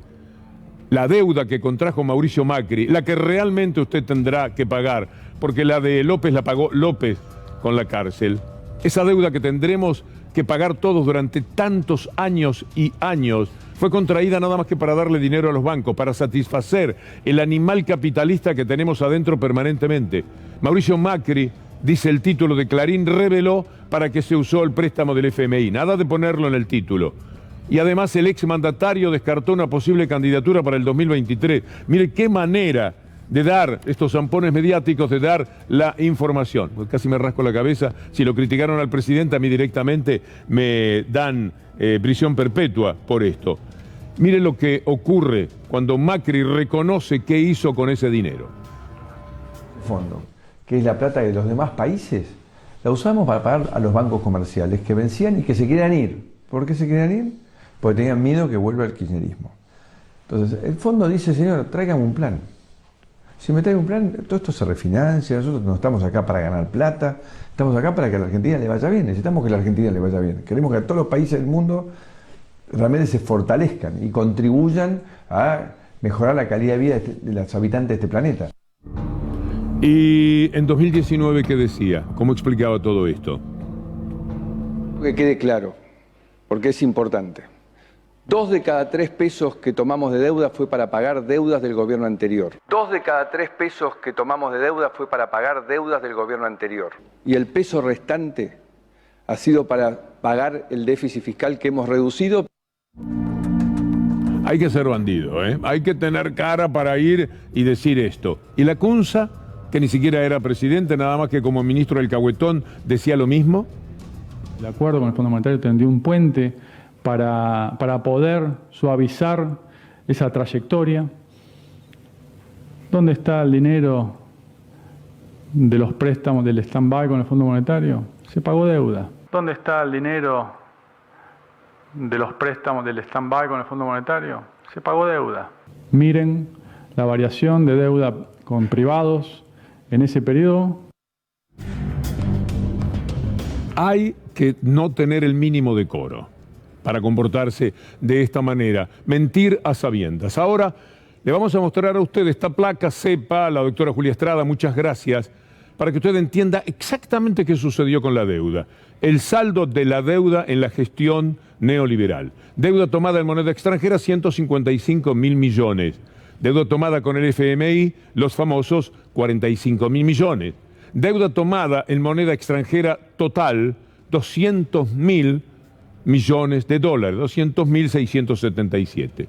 la deuda que contrajo Mauricio Macri, la que realmente usted tendrá que pagar, porque la de López la pagó López con la cárcel, esa deuda que tendremos que pagar todos durante tantos años y años, fue contraída nada más que para darle dinero a los bancos, para satisfacer el animal capitalista que tenemos adentro permanentemente. Mauricio Macri, dice el título de Clarín, reveló para qué se usó el préstamo del FMI, nada de ponerlo en el título. Y además el exmandatario descartó una posible candidatura para el 2023. Mire qué manera de dar estos zampones mediáticos, de dar la información. Casi me rasco la cabeza. Si lo criticaron al presidente, a mí directamente me dan prisión perpetua por esto. Mire lo que ocurre cuando Macri reconoce qué hizo con ese dinero. Fondo, que es la plata de los demás países, la usamos para pagar a los bancos comerciales que vencían y que se querían ir. ¿Por qué se querían ir? Porque tenían miedo que vuelva el kirchnerismo. Entonces, el fondo dice, señor, tráigame un plan. Si me trae un plan, todo esto se refinancia, nosotros no estamos acá para ganar plata, estamos acá para que a la Argentina le vaya bien, necesitamos que a la Argentina le vaya bien. Queremos que a todos los países del mundo realmente se fortalezcan y contribuyan a mejorar la calidad de vida de los habitantes de este planeta. Y en 2019, ¿qué decía? ¿Cómo explicaba todo esto? Que quede claro, porque es importante. 2 de cada 3 pesos que tomamos de deuda fue para pagar deudas del gobierno anterior. 2 de cada 3 pesos que tomamos de deuda fue para pagar deudas del gobierno anterior. Y el peso restante ha sido para pagar el déficit fiscal que hemos reducido. Hay que ser bandido, ¿eh? Hay que tener cara para ir y decir esto. Y la Cunza, que ni siquiera era presidente, nada más que como ministro del Cahuetón, decía lo mismo. El acuerdo con el Fondo Monetario tendió un puente para poder suavizar esa trayectoria. ¿Dónde está el dinero de los préstamos del stand-by con el Fondo Monetario? Se pagó deuda. ¿Dónde está el dinero de los préstamos del stand-by con el Fondo Monetario? Se pagó deuda. Miren la variación de deuda con privados en ese periodo. Hay que no tener el mínimo decoro para comportarse de esta manera, mentir a sabiendas. Ahora le vamos a mostrar a usted esta placa, sepa, la doctora Julia Estrada, muchas gracias, para que usted entienda exactamente qué sucedió con la deuda. El saldo de la deuda en la gestión neoliberal. Deuda tomada en moneda extranjera, 155.000 millones. Deuda tomada con el FMI, los famosos 45.000 millones. Deuda tomada en moneda extranjera total, 200.000 millones de dólares, 200.677.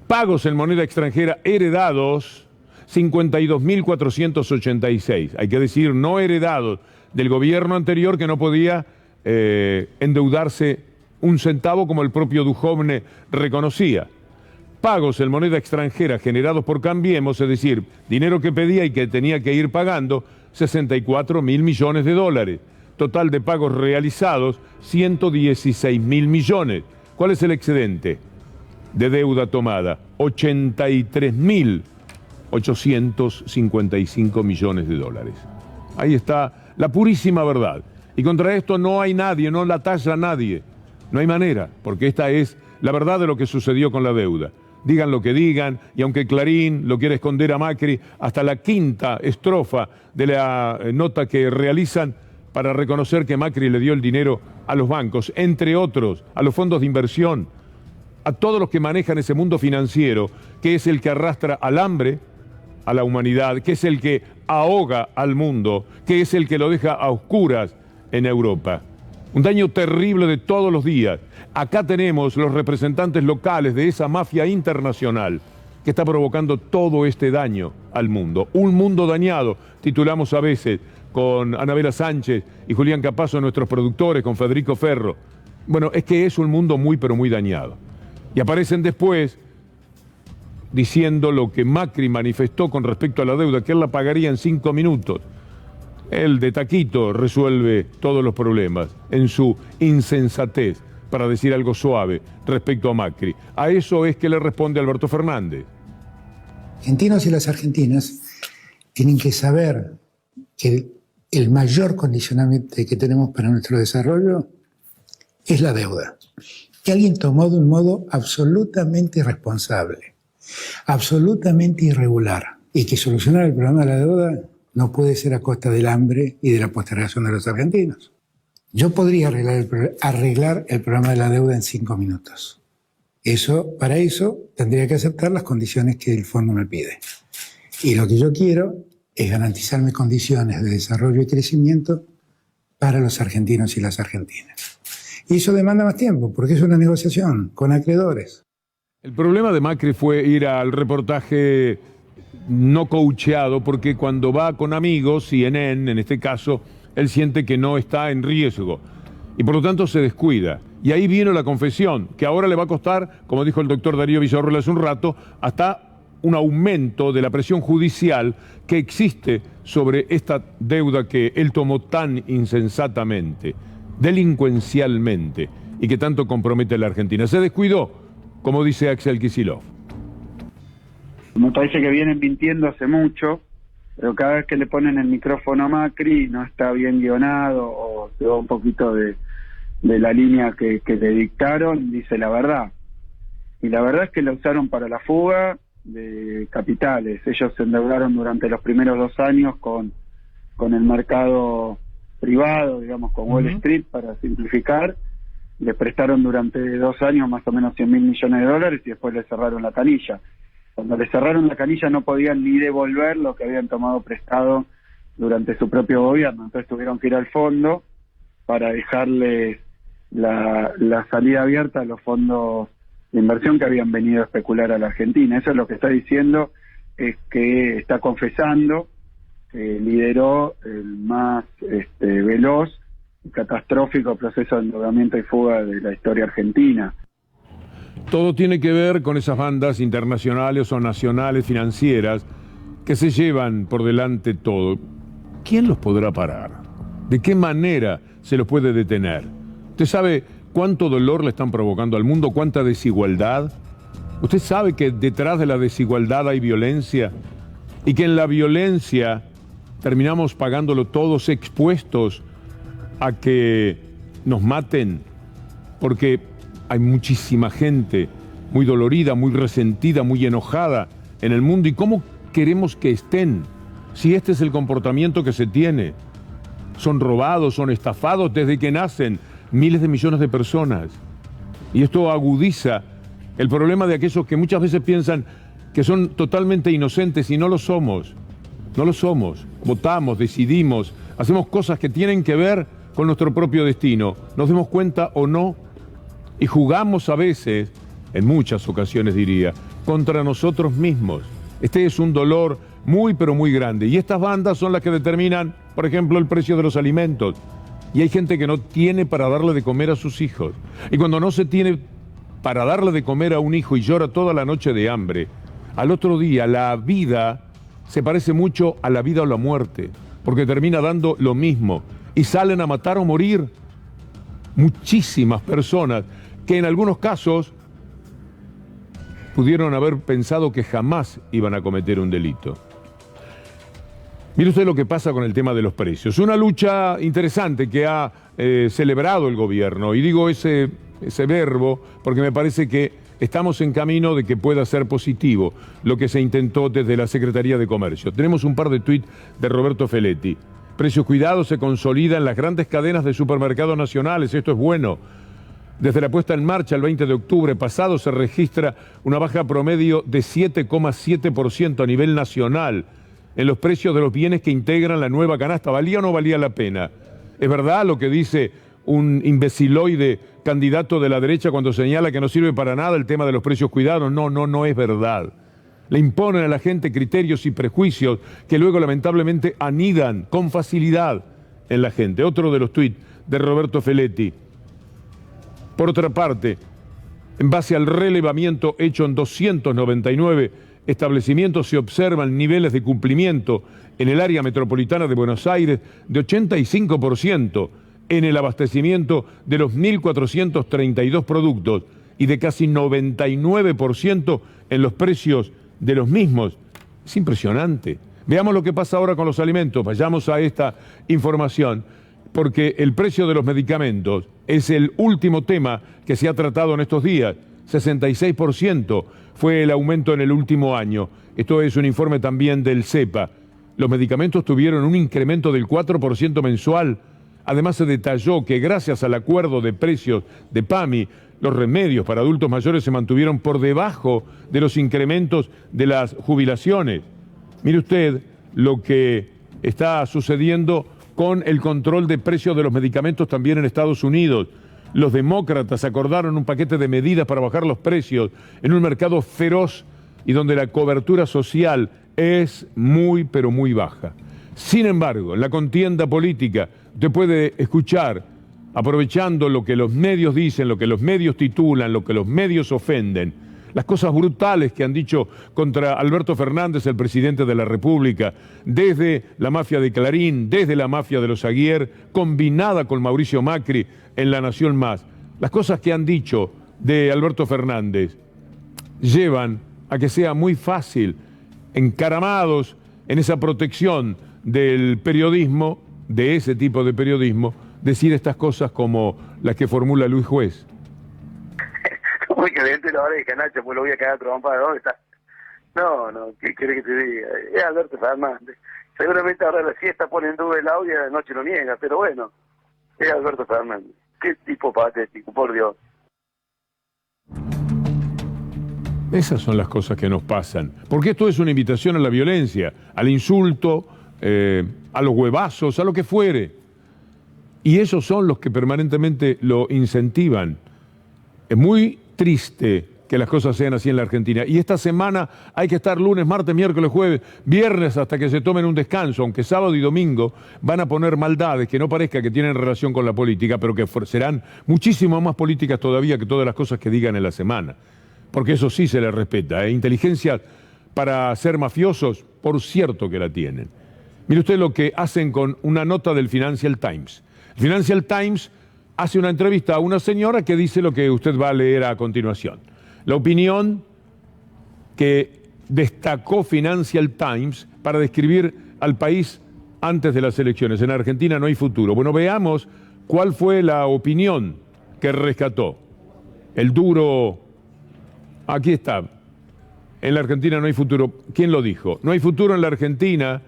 Pagos en moneda extranjera heredados, 52.486. Hay que decir, no heredados del gobierno anterior que no podía endeudarse un centavo como el propio Duhovne reconocía. Pagos en moneda extranjera generados por Cambiemos, es decir, dinero que pedía y que tenía que ir pagando, 64.000 millones de dólares. Total de pagos realizados, 116.000 millones. ¿Cuál es el excedente de deuda tomada? 83.855 millones de dólares. Ahí está la purísima verdad. Y contra esto no hay nadie, no la talla nadie. No hay manera, porque esta es la verdad de lo que sucedió con la deuda. digan lo que digan, y aunque Clarín lo quiere esconder a Macri, hasta la quinta estrofa de la nota que realizan para reconocer que Macri le dio el dinero a los bancos, entre otros, a los fondos de inversión, a todos los que manejan ese mundo financiero, que es el que arrastra al hambre a la humanidad, que es el que ahoga al mundo, que es el que lo deja a oscuras en Europa. Un daño terrible de todos los días. Acá tenemos los representantes locales de esa mafia internacional que está provocando todo este daño al mundo. Un mundo dañado, titulamos a veces, con Anabela Sánchez y Julián Capazo, nuestros productores, con Federico Ferro. Bueno, es que es un mundo muy, pero muy dañado. Y aparecen después diciendo lo que Macri manifestó con respecto a la deuda, que él la pagaría en 5 minutos. Él de taquito resuelve todos los problemas en su insensatez, para decir algo suave respecto a Macri. A eso es que le responde Alberto Fernández. Argentinos y las argentinas tienen que saber que el mayor condicionamiento que tenemos para nuestro desarrollo es la deuda, que alguien tomó de un modo absolutamente irresponsable, absolutamente irregular, y que solucionar el problema de la deuda no puede ser a costa del hambre y de la postergación de los argentinos. Yo podría arreglar el problema de la deuda en 5 minutos. Para eso tendría que aceptar las condiciones que el fondo me pide. Y lo que yo quiero es garantizarme condiciones de desarrollo y crecimiento para los argentinos y las argentinas. Y eso demanda más tiempo, porque es una negociación con acreedores. El problema de Macri fue ir al reportaje no coacheado, porque cuando va con amigos, CNN en este caso, él siente que no está en riesgo y por lo tanto se descuida. Y ahí vino la confesión, que ahora le va a costar, como dijo el doctor Darío Villarroel hace un rato, hasta un aumento de la presión judicial que existe sobre esta deuda que él tomó tan insensatamente, delincuencialmente, y que tanto compromete a la Argentina. Se descuidó, como dice Axel Kicillof. Me parece que vienen mintiendo hace mucho, pero cada vez que le ponen el micrófono a Macri no está bien guionado o se va un poquito de la línea que le dictaron, dice la verdad. Y la verdad es que la usaron para la fuga de capitales. Ellos se endeudaron durante los primeros 2 años con el mercado privado, digamos, con Wall Street, para simplificar. Le prestaron durante 2 años más o menos $100.000 millones y después le cerraron la canilla. Cuando le cerraron la canilla no podían ni devolver lo que habían tomado prestado durante su propio gobierno, entonces tuvieron que ir al fondo para dejarles la salida abierta a los fondos de inversión que habían venido a especular a la Argentina. Eso es lo que está diciendo, es que está confesando que lideró el más veloz y catastrófico proceso de endeudamiento y fuga de la historia argentina. Todo tiene que ver con esas bandas internacionales o nacionales financieras que se llevan por delante todo. ¿Quién los podrá parar? ¿De qué manera se los puede detener? ¿Usted sabe cuánto dolor le están provocando al mundo? ¿Cuánta desigualdad? ¿Usted sabe que detrás de la desigualdad hay violencia? Y que en la violencia terminamos pagándolo todos, expuestos a que nos maten, porque hay muchísima gente muy dolorida, muy resentida, muy enojada en el mundo. ¿Y cómo queremos que estén si este es el comportamiento que se tiene? Son robados, son estafados desde que nacen miles de millones de personas. Y esto agudiza el problema de aquellos que muchas veces piensan que son totalmente inocentes y no lo somos. No lo somos. Votamos, decidimos, hacemos cosas que tienen que ver con nuestro propio destino. Nos demos cuenta o no. Y jugamos a veces, en muchas ocasiones diría, contra nosotros mismos. Este es un dolor muy pero muy grande. Y estas bandas son las que determinan, por ejemplo, el precio de los alimentos. Y hay gente que no tiene para darle de comer a sus hijos. Y cuando no se tiene para darle de comer a un hijo y llora toda la noche de hambre, al otro día la vida se parece mucho a la vida o la muerte, porque termina dando lo mismo. Y salen a matar o morir muchísimas personas que en algunos casos pudieron haber pensado que jamás iban a cometer un delito. Mire usted lo que pasa con el tema de los precios. Una lucha interesante que ha celebrado el gobierno, y digo ese verbo porque me parece que estamos en camino de que pueda ser positivo lo que se intentó desde la Secretaría de Comercio. Tenemos un par de tuits de Roberto Feletti. Precios Cuidados se consolida en las grandes cadenas de supermercados nacionales, esto es bueno. Desde la puesta en marcha el 20 de octubre pasado se registra una baja promedio de 7,7% a nivel nacional en los precios de los bienes que integran la nueva canasta. ¿Valía o no valía la pena? ¿Es verdad lo que dice un imbeciloide candidato de la derecha cuando señala que no sirve para nada el tema de los precios cuidados? No es verdad. Le imponen a la gente criterios y prejuicios que luego lamentablemente anidan con facilidad en la gente. Otro de los tuits de Roberto Feletti. Por otra parte, en base al relevamiento hecho en 299 establecimientos se observan niveles de cumplimiento en el área metropolitana de Buenos Aires de 85% en el abastecimiento de los 1.432 productos y de casi 99% en los precios de los mismos. Es impresionante. Veamos lo que pasa ahora con los alimentos. Vayamos a esta información, porque el precio de los medicamentos es el último tema que se ha tratado en estos días. 66% fue el aumento en el último año. Esto es un informe también del CEPA. Los medicamentos tuvieron un incremento del 4% mensual. Además se detalló que gracias al acuerdo de precios de PAMI, los remedios para adultos mayores se mantuvieron por debajo de los incrementos de las jubilaciones. Mire usted lo que está sucediendo con el control de precios de los medicamentos también en Estados Unidos. Los demócratas acordaron un paquete de medidas para bajar los precios en un mercado feroz y donde la cobertura social es muy, pero muy baja. Sin embargo, en la contienda política, usted puede escuchar, aprovechando lo que los medios dicen, lo que los medios titulan, lo que los medios ofenden, las cosas brutales que han dicho contra Alberto Fernández, el presidente de la República, desde la mafia de Clarín, desde la mafia de los Aguiar, combinada con Mauricio Macri en La Nación Más. Las cosas que han dicho de Alberto Fernández llevan a que sea muy fácil, encaramados en esa protección del periodismo, de ese tipo de periodismo, decir estas cosas como las que formula Luis Juez. Muy caliente la hora de Canacho, pues lo voy a cagar trompada. ¿Dónde está? No, ¿qué querés que te diga? Es Alberto Fernández. Seguramente ahora la siesta pone en duda el audio y de noche lo niega, pero bueno, es Alberto Fernández. Qué tipo patético, por Dios. Esas son las cosas que nos pasan. Porque esto es una invitación a la violencia, al insulto, a los huevazos, a lo que fuere. Y esos son los que permanentemente lo incentivan. Es muy triste que las cosas sean así en la Argentina. Y esta semana hay que estar lunes, martes, miércoles, jueves, viernes hasta que se tomen un descanso, aunque sábado y domingo van a poner maldades que no parezca que tienen relación con la política, pero que serán muchísimo más políticas todavía que todas las cosas que digan en la semana. Porque eso sí se les respeta. Inteligencia para ser mafiosos, por cierto que la tienen. Mire usted lo que hacen con una nota del Financial Times. El Financial Times hace una entrevista a una señora que dice lo que usted va a leer a continuación. La opinión que destacó Financial Times para describir al país antes de las elecciones. En Argentina no hay futuro. Bueno, veamos cuál fue la opinión que rescató. El duro... Aquí está. En la Argentina no hay futuro. ¿Quién lo dijo? No hay futuro en la Argentina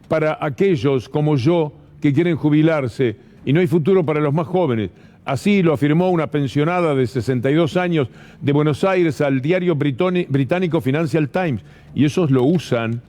para aquellos como yo que quieren jubilarse y no hay futuro para los más jóvenes. Así lo afirmó una pensionada de 62 años de Buenos Aires al diario británico Financial Times. Y esos lo usan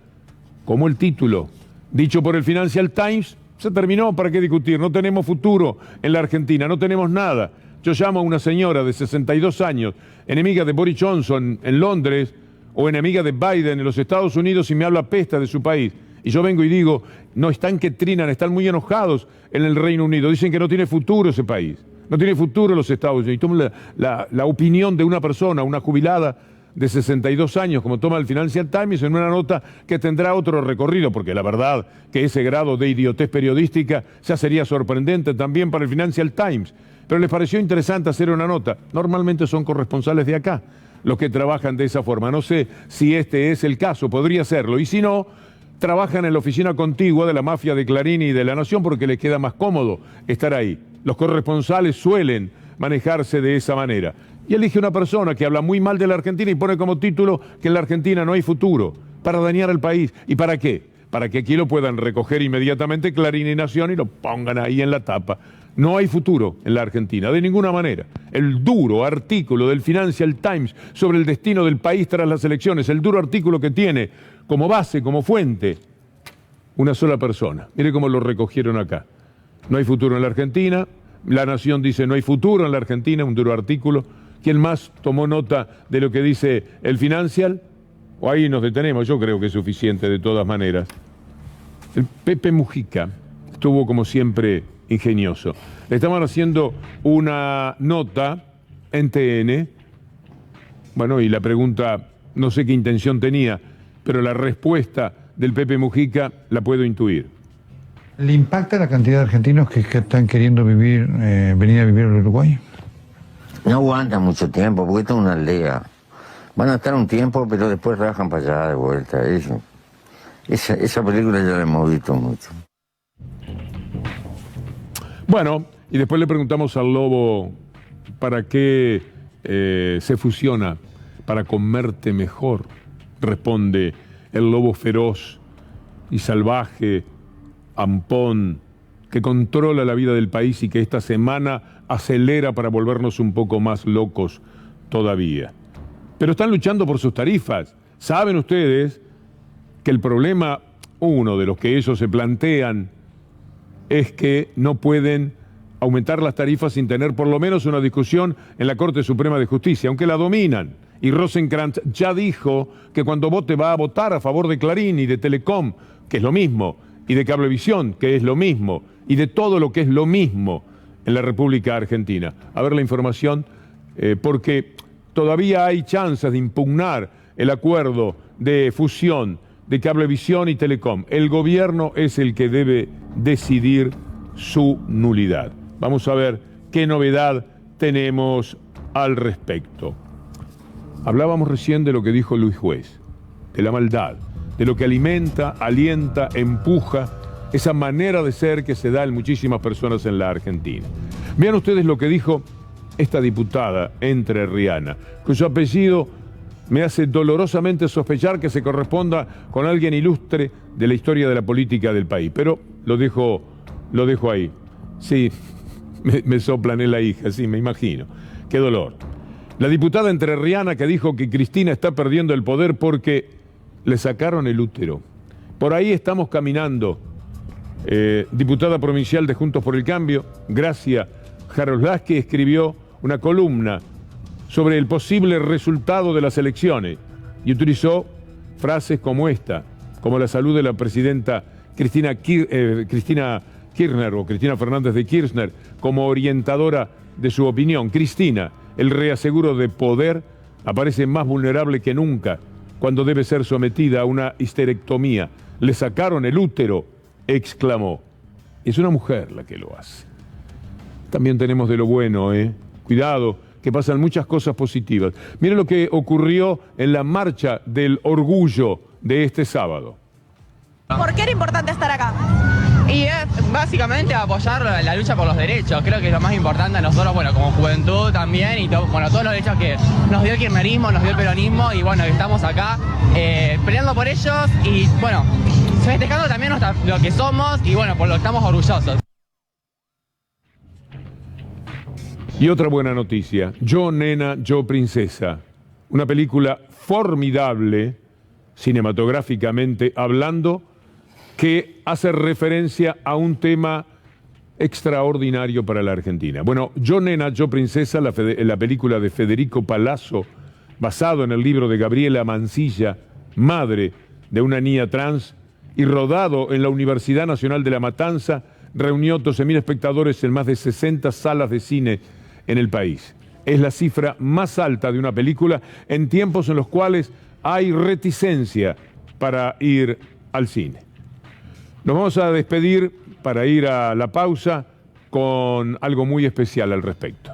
como el título. Dicho por el Financial Times, se terminó, ¿para qué discutir? No tenemos futuro en la Argentina, no tenemos nada. Yo llamo a una señora de 62 años, enemiga de Boris Johnson en Londres o enemiga de Biden en los Estados Unidos y me habla pesta de su país. Y yo vengo y digo, no, están que trinan, están muy enojados en el Reino Unido. Dicen que no tiene futuro ese país, no tiene futuro los Estados Unidos. Y toman la opinión de una persona, una jubilada de 62 años, como toma el Financial Times, en una nota que tendrá otro recorrido, porque la verdad que ese grado de idiotez periodística ya sería sorprendente también para el Financial Times. Pero les pareció interesante hacer una nota. Normalmente son corresponsales de acá los que trabajan de esa forma. No sé si este es el caso, podría serlo. Y si no, trabajan en la oficina contigua de la mafia de Clarín y de La Nación porque les queda más cómodo estar ahí. Los corresponsales suelen manejarse de esa manera. y elige una persona que habla muy mal de la Argentina y pone como título que en la Argentina no hay futuro, para dañar al país. ¿Y para qué? Para que aquí lo puedan recoger inmediatamente Clarín y Nación y lo pongan ahí en la tapa. No hay futuro en la Argentina, de ninguna manera. El duro artículo del Financial Times sobre el destino del país tras las elecciones, el duro artículo que tiene como base, como fuente, una sola persona. Mire cómo lo recogieron acá. No hay futuro en la Argentina. La Nación dice no hay futuro en la Argentina, un duro artículo. ¿Quién más tomó nota de lo que dice el Financial? O ahí nos detenemos, yo creo que es suficiente de todas maneras. El Pepe Mujica estuvo como siempre ingenioso. Le estaban haciendo una nota en TN, bueno, y la pregunta, no sé qué intención tenía, pero la respuesta del Pepe Mujica la puedo intuir. ¿Le impacta la cantidad de argentinos que están queriendo venir a vivir al Uruguay? No aguantan mucho tiempo, porque esto es una aldea. Van a estar un tiempo, pero después rajan para allá de vuelta. Esa película ya la hemos visto mucho. Bueno, y después le preguntamos al lobo para qué se fusiona, para comerte mejor. Responde el lobo feroz y salvaje, ampón, que controla la vida del país y que esta semana acelera para volvernos un poco más locos todavía. Pero están luchando por sus tarifas. Saben ustedes que el problema, uno de los que ellos se plantean, es que no pueden aumentar las tarifas sin tener por lo menos una discusión en la Corte Suprema de Justicia, aunque la dominan. Y Rosenkrantz ya dijo que cuando vote va a votar a favor de Clarín y de Telecom, que es lo mismo, y de Cablevisión, que es lo mismo, y de todo lo que es lo mismo en la República Argentina. A ver la información, porque todavía hay chances de impugnar el acuerdo de fusión de Cablevisión y Telecom. El gobierno es el que debe decidir su nulidad. Vamos a ver qué novedad tenemos al respecto. Hablábamos recién de lo que dijo Luis Juez, de la maldad, de lo que alimenta, alienta, empuja esa manera de ser que se da en muchísimas personas en la Argentina. Vean ustedes lo que dijo esta diputada entrerriana, cuyo apellido me hace dolorosamente sospechar que se corresponda con alguien ilustre de la historia de la política del país. Pero lo dejo ahí. Sí, me soplan en la hija, sí, me imagino. Qué dolor. La diputada entrerriana que dijo que Cristina está perdiendo el poder porque le sacaron el útero. Por ahí estamos caminando. Diputada provincial de Juntos por el Cambio, Gracia Jaroslavsky, escribió una columna sobre el posible resultado de las elecciones y utilizó frases como esta, como la salud de la presidenta Cristina Kirchner o Cristina Fernández de Kirchner como orientadora de su opinión. Cristina, el reaseguro de poder, aparece más vulnerable que nunca cuando debe ser sometida a una histerectomía. Le sacaron el útero, exclamó. Es una mujer la que lo hace. También tenemos de lo bueno, Cuidado, que pasan muchas cosas positivas. Miren lo que ocurrió en la marcha del orgullo de este sábado. ¿Por qué era importante estar acá? Y es básicamente apoyar la lucha por los derechos. Creo que es lo más importante a nosotros, bueno, como juventud también, y todos los derechos que nos dio el kirchnerismo, nos dio el peronismo, y bueno, estamos acá peleando por ellos y bueno, festejando también lo que somos y bueno, por lo que estamos orgullosos. Y otra buena noticia, Yo Nena, Yo Princesa, una película formidable, cinematográficamente hablando, que hace referencia a un tema extraordinario para la Argentina. Bueno, Yo Nena, Yo Princesa, la película de Federico Palazzo, basado en el libro de Gabriela Mancilla, madre de una niña trans, y rodado en la Universidad Nacional de La Matanza, reunió 12.000 espectadores en más de 60 salas de cine en el país. Es la cifra más alta de una película en tiempos en los cuales hay reticencia para ir al cine. Nos vamos a despedir para ir a la pausa con algo muy especial al respecto.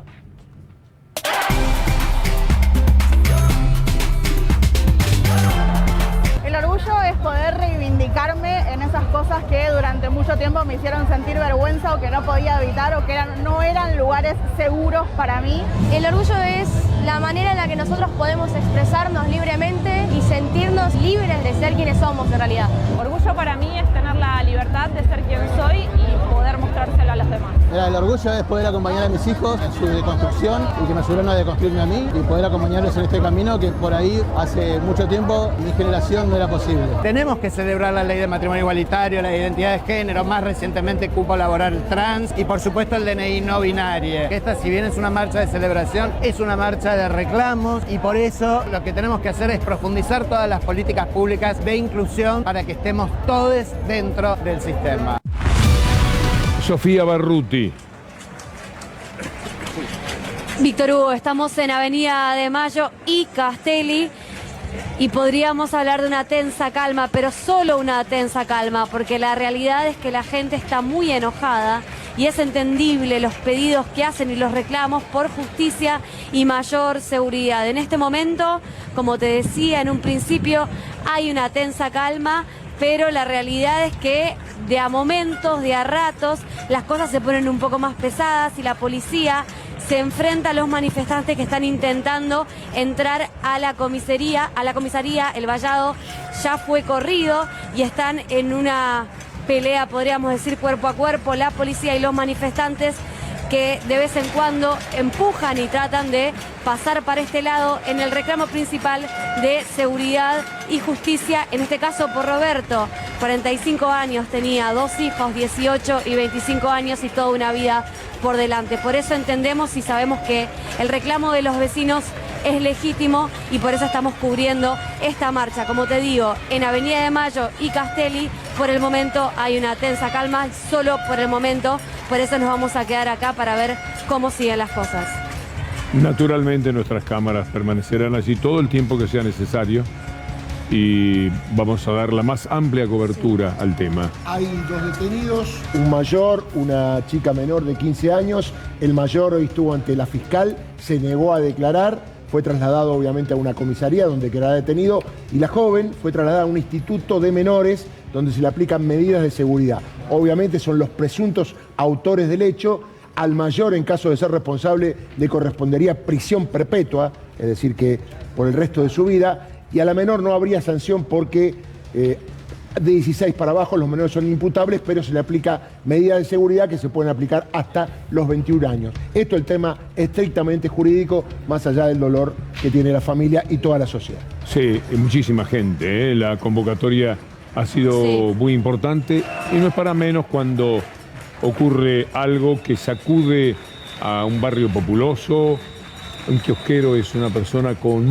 El orgullo es poder reivindicarme en esas cosas que durante mucho tiempo me hicieron sentir vergüenza o que no podía evitar o que no eran lugares seguros para mí. El orgullo es la manera en la que nosotros podemos expresarnos libremente y sentirnos libres de ser quienes somos en realidad. Orgullo para mí es tener la libertad de ser quien soy y poder mostrárselo a los demás. El orgullo es poder acompañar a mis hijos en su deconstrucción y que me ayudaron a deconstruirme a mí y poder acompañarlos en este camino que por ahí hace mucho tiempo mi generación no era posible. Tenemos que celebrar la ley de matrimonio igualitario, la identidad de género, más recientemente cupo laboral trans y por supuesto el DNI no binario. Esta, si bien es una marcha de celebración, es una marcha de reclamos y por eso lo que tenemos que hacer es profundizar todas las políticas públicas de inclusión para que estemos todos dentro del sistema. Sofía Barruti. Víctor Hugo, estamos en Avenida de Mayo y Castelli y podríamos hablar de una tensa calma, pero solo una tensa calma, porque la realidad es que la gente está muy enojada y es entendible los pedidos que hacen y los reclamos por justicia y mayor seguridad. En este momento, como te decía en un principio, hay una tensa calma, pero la realidad es que de a momentos, de a ratos, las cosas se ponen un poco más pesadas y la policía se enfrenta a los manifestantes que están intentando entrar a la comisaría. El vallado ya fue corrido y están en una pelea, podríamos decir, cuerpo a cuerpo, la policía y los manifestantes, que de vez en cuando empujan y tratan de pasar para este lado en el reclamo principal de seguridad y justicia, en este caso por Roberto. 45 años tenía, 2 hijos, 18 y 25 años y toda una vida por delante. Por eso entendemos y sabemos que el reclamo de los vecinos es legítimo y por eso estamos cubriendo esta marcha. Como te digo, en Avenida de Mayo y Castelli, por el momento hay una tensa calma, solo por el momento, por eso nos vamos a quedar acá para ver cómo siguen las cosas. Naturalmente nuestras cámaras permanecerán allí todo el tiempo que sea necesario y vamos a dar la más amplia cobertura al tema. Hay 2 detenidos, un mayor, una chica menor de 15 años. El mayor hoy estuvo ante la fiscal, se negó a declarar, fue trasladado obviamente a una comisaría donde quedará detenido y la joven fue trasladada a un instituto de menores donde se le aplican medidas de seguridad. Obviamente son los presuntos autores del hecho. Al mayor, en caso de ser responsable, le correspondería prisión perpetua, es decir, que por el resto de su vida, y a la menor no habría sanción porque de 16 para abajo los menores son imputables, pero se le aplica medidas de seguridad que se pueden aplicar hasta los 21 años. Esto es el tema estrictamente jurídico, más allá del dolor que tiene la familia y toda la sociedad. Sí, muchísima gente, la convocatoria ha sido muy importante y no es para menos cuando ocurre algo que sacude a un barrio populoso. Un kiosquero es una persona con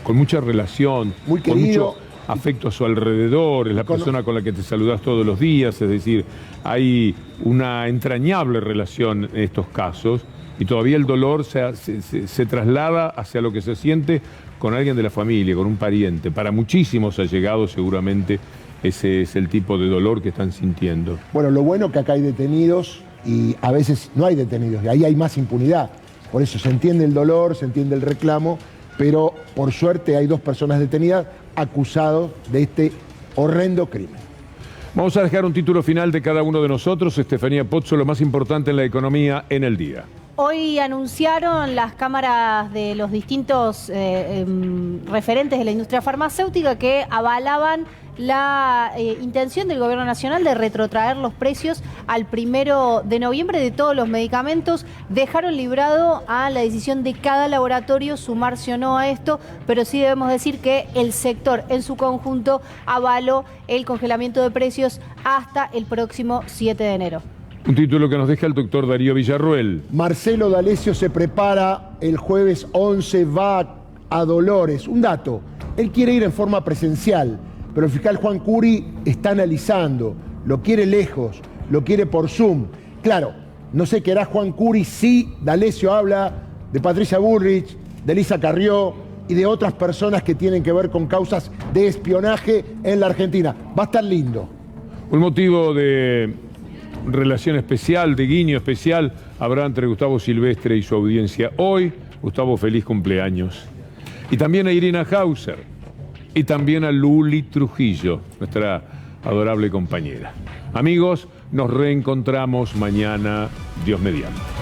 mucha relación, muy con querido, mucho afecto a su alrededor, es la persona con la que te saludas todos los días, es decir, hay una entrañable relación en estos casos y todavía el dolor se traslada hacia lo que se siente con alguien de la familia, con un pariente. Para muchísimos allegados seguramente ese es el tipo de dolor que están sintiendo. Bueno, lo bueno es que acá hay detenidos y a veces no hay detenidos, y ahí hay más impunidad. Por eso se entiende el dolor, se entiende el reclamo, pero por suerte hay 2 personas detenidas acusados de este horrendo crimen. Vamos a dejar un título final de cada uno de nosotros. Estefanía Pozzo, lo más importante en la economía en el día. Hoy anunciaron las cámaras de los distintos referentes de la industria farmacéutica que avalaban la intención del Gobierno Nacional de retrotraer los precios al 1 de noviembre de todos los medicamentos. Dejaron librado a la decisión de cada laboratorio sumarse o no a esto, pero sí debemos decir que el sector en su conjunto avaló el congelamiento de precios hasta el próximo 7 de enero. Un título que nos deja el doctor Darío Villarroel. Marcelo D'Alessio se prepara, el jueves 11 va a Dolores. Un dato, él quiere ir en forma presencial, pero el fiscal Juan Curi está analizando, lo quiere lejos, lo quiere por Zoom. Claro, no sé qué hará Juan Curi si D'Alessio habla de Patricia Bullrich, de Elisa Carrió y de otras personas que tienen que ver con causas de espionaje en la Argentina. Va a estar lindo. Un motivo de relación especial, de guiño especial, habrá entre Gustavo Silvestre y su audiencia hoy. Gustavo, feliz cumpleaños. Y también a Irina Hauser. y también a Luli Trujillo, nuestra adorable compañera. Amigos, nos reencontramos mañana, Dios mediante.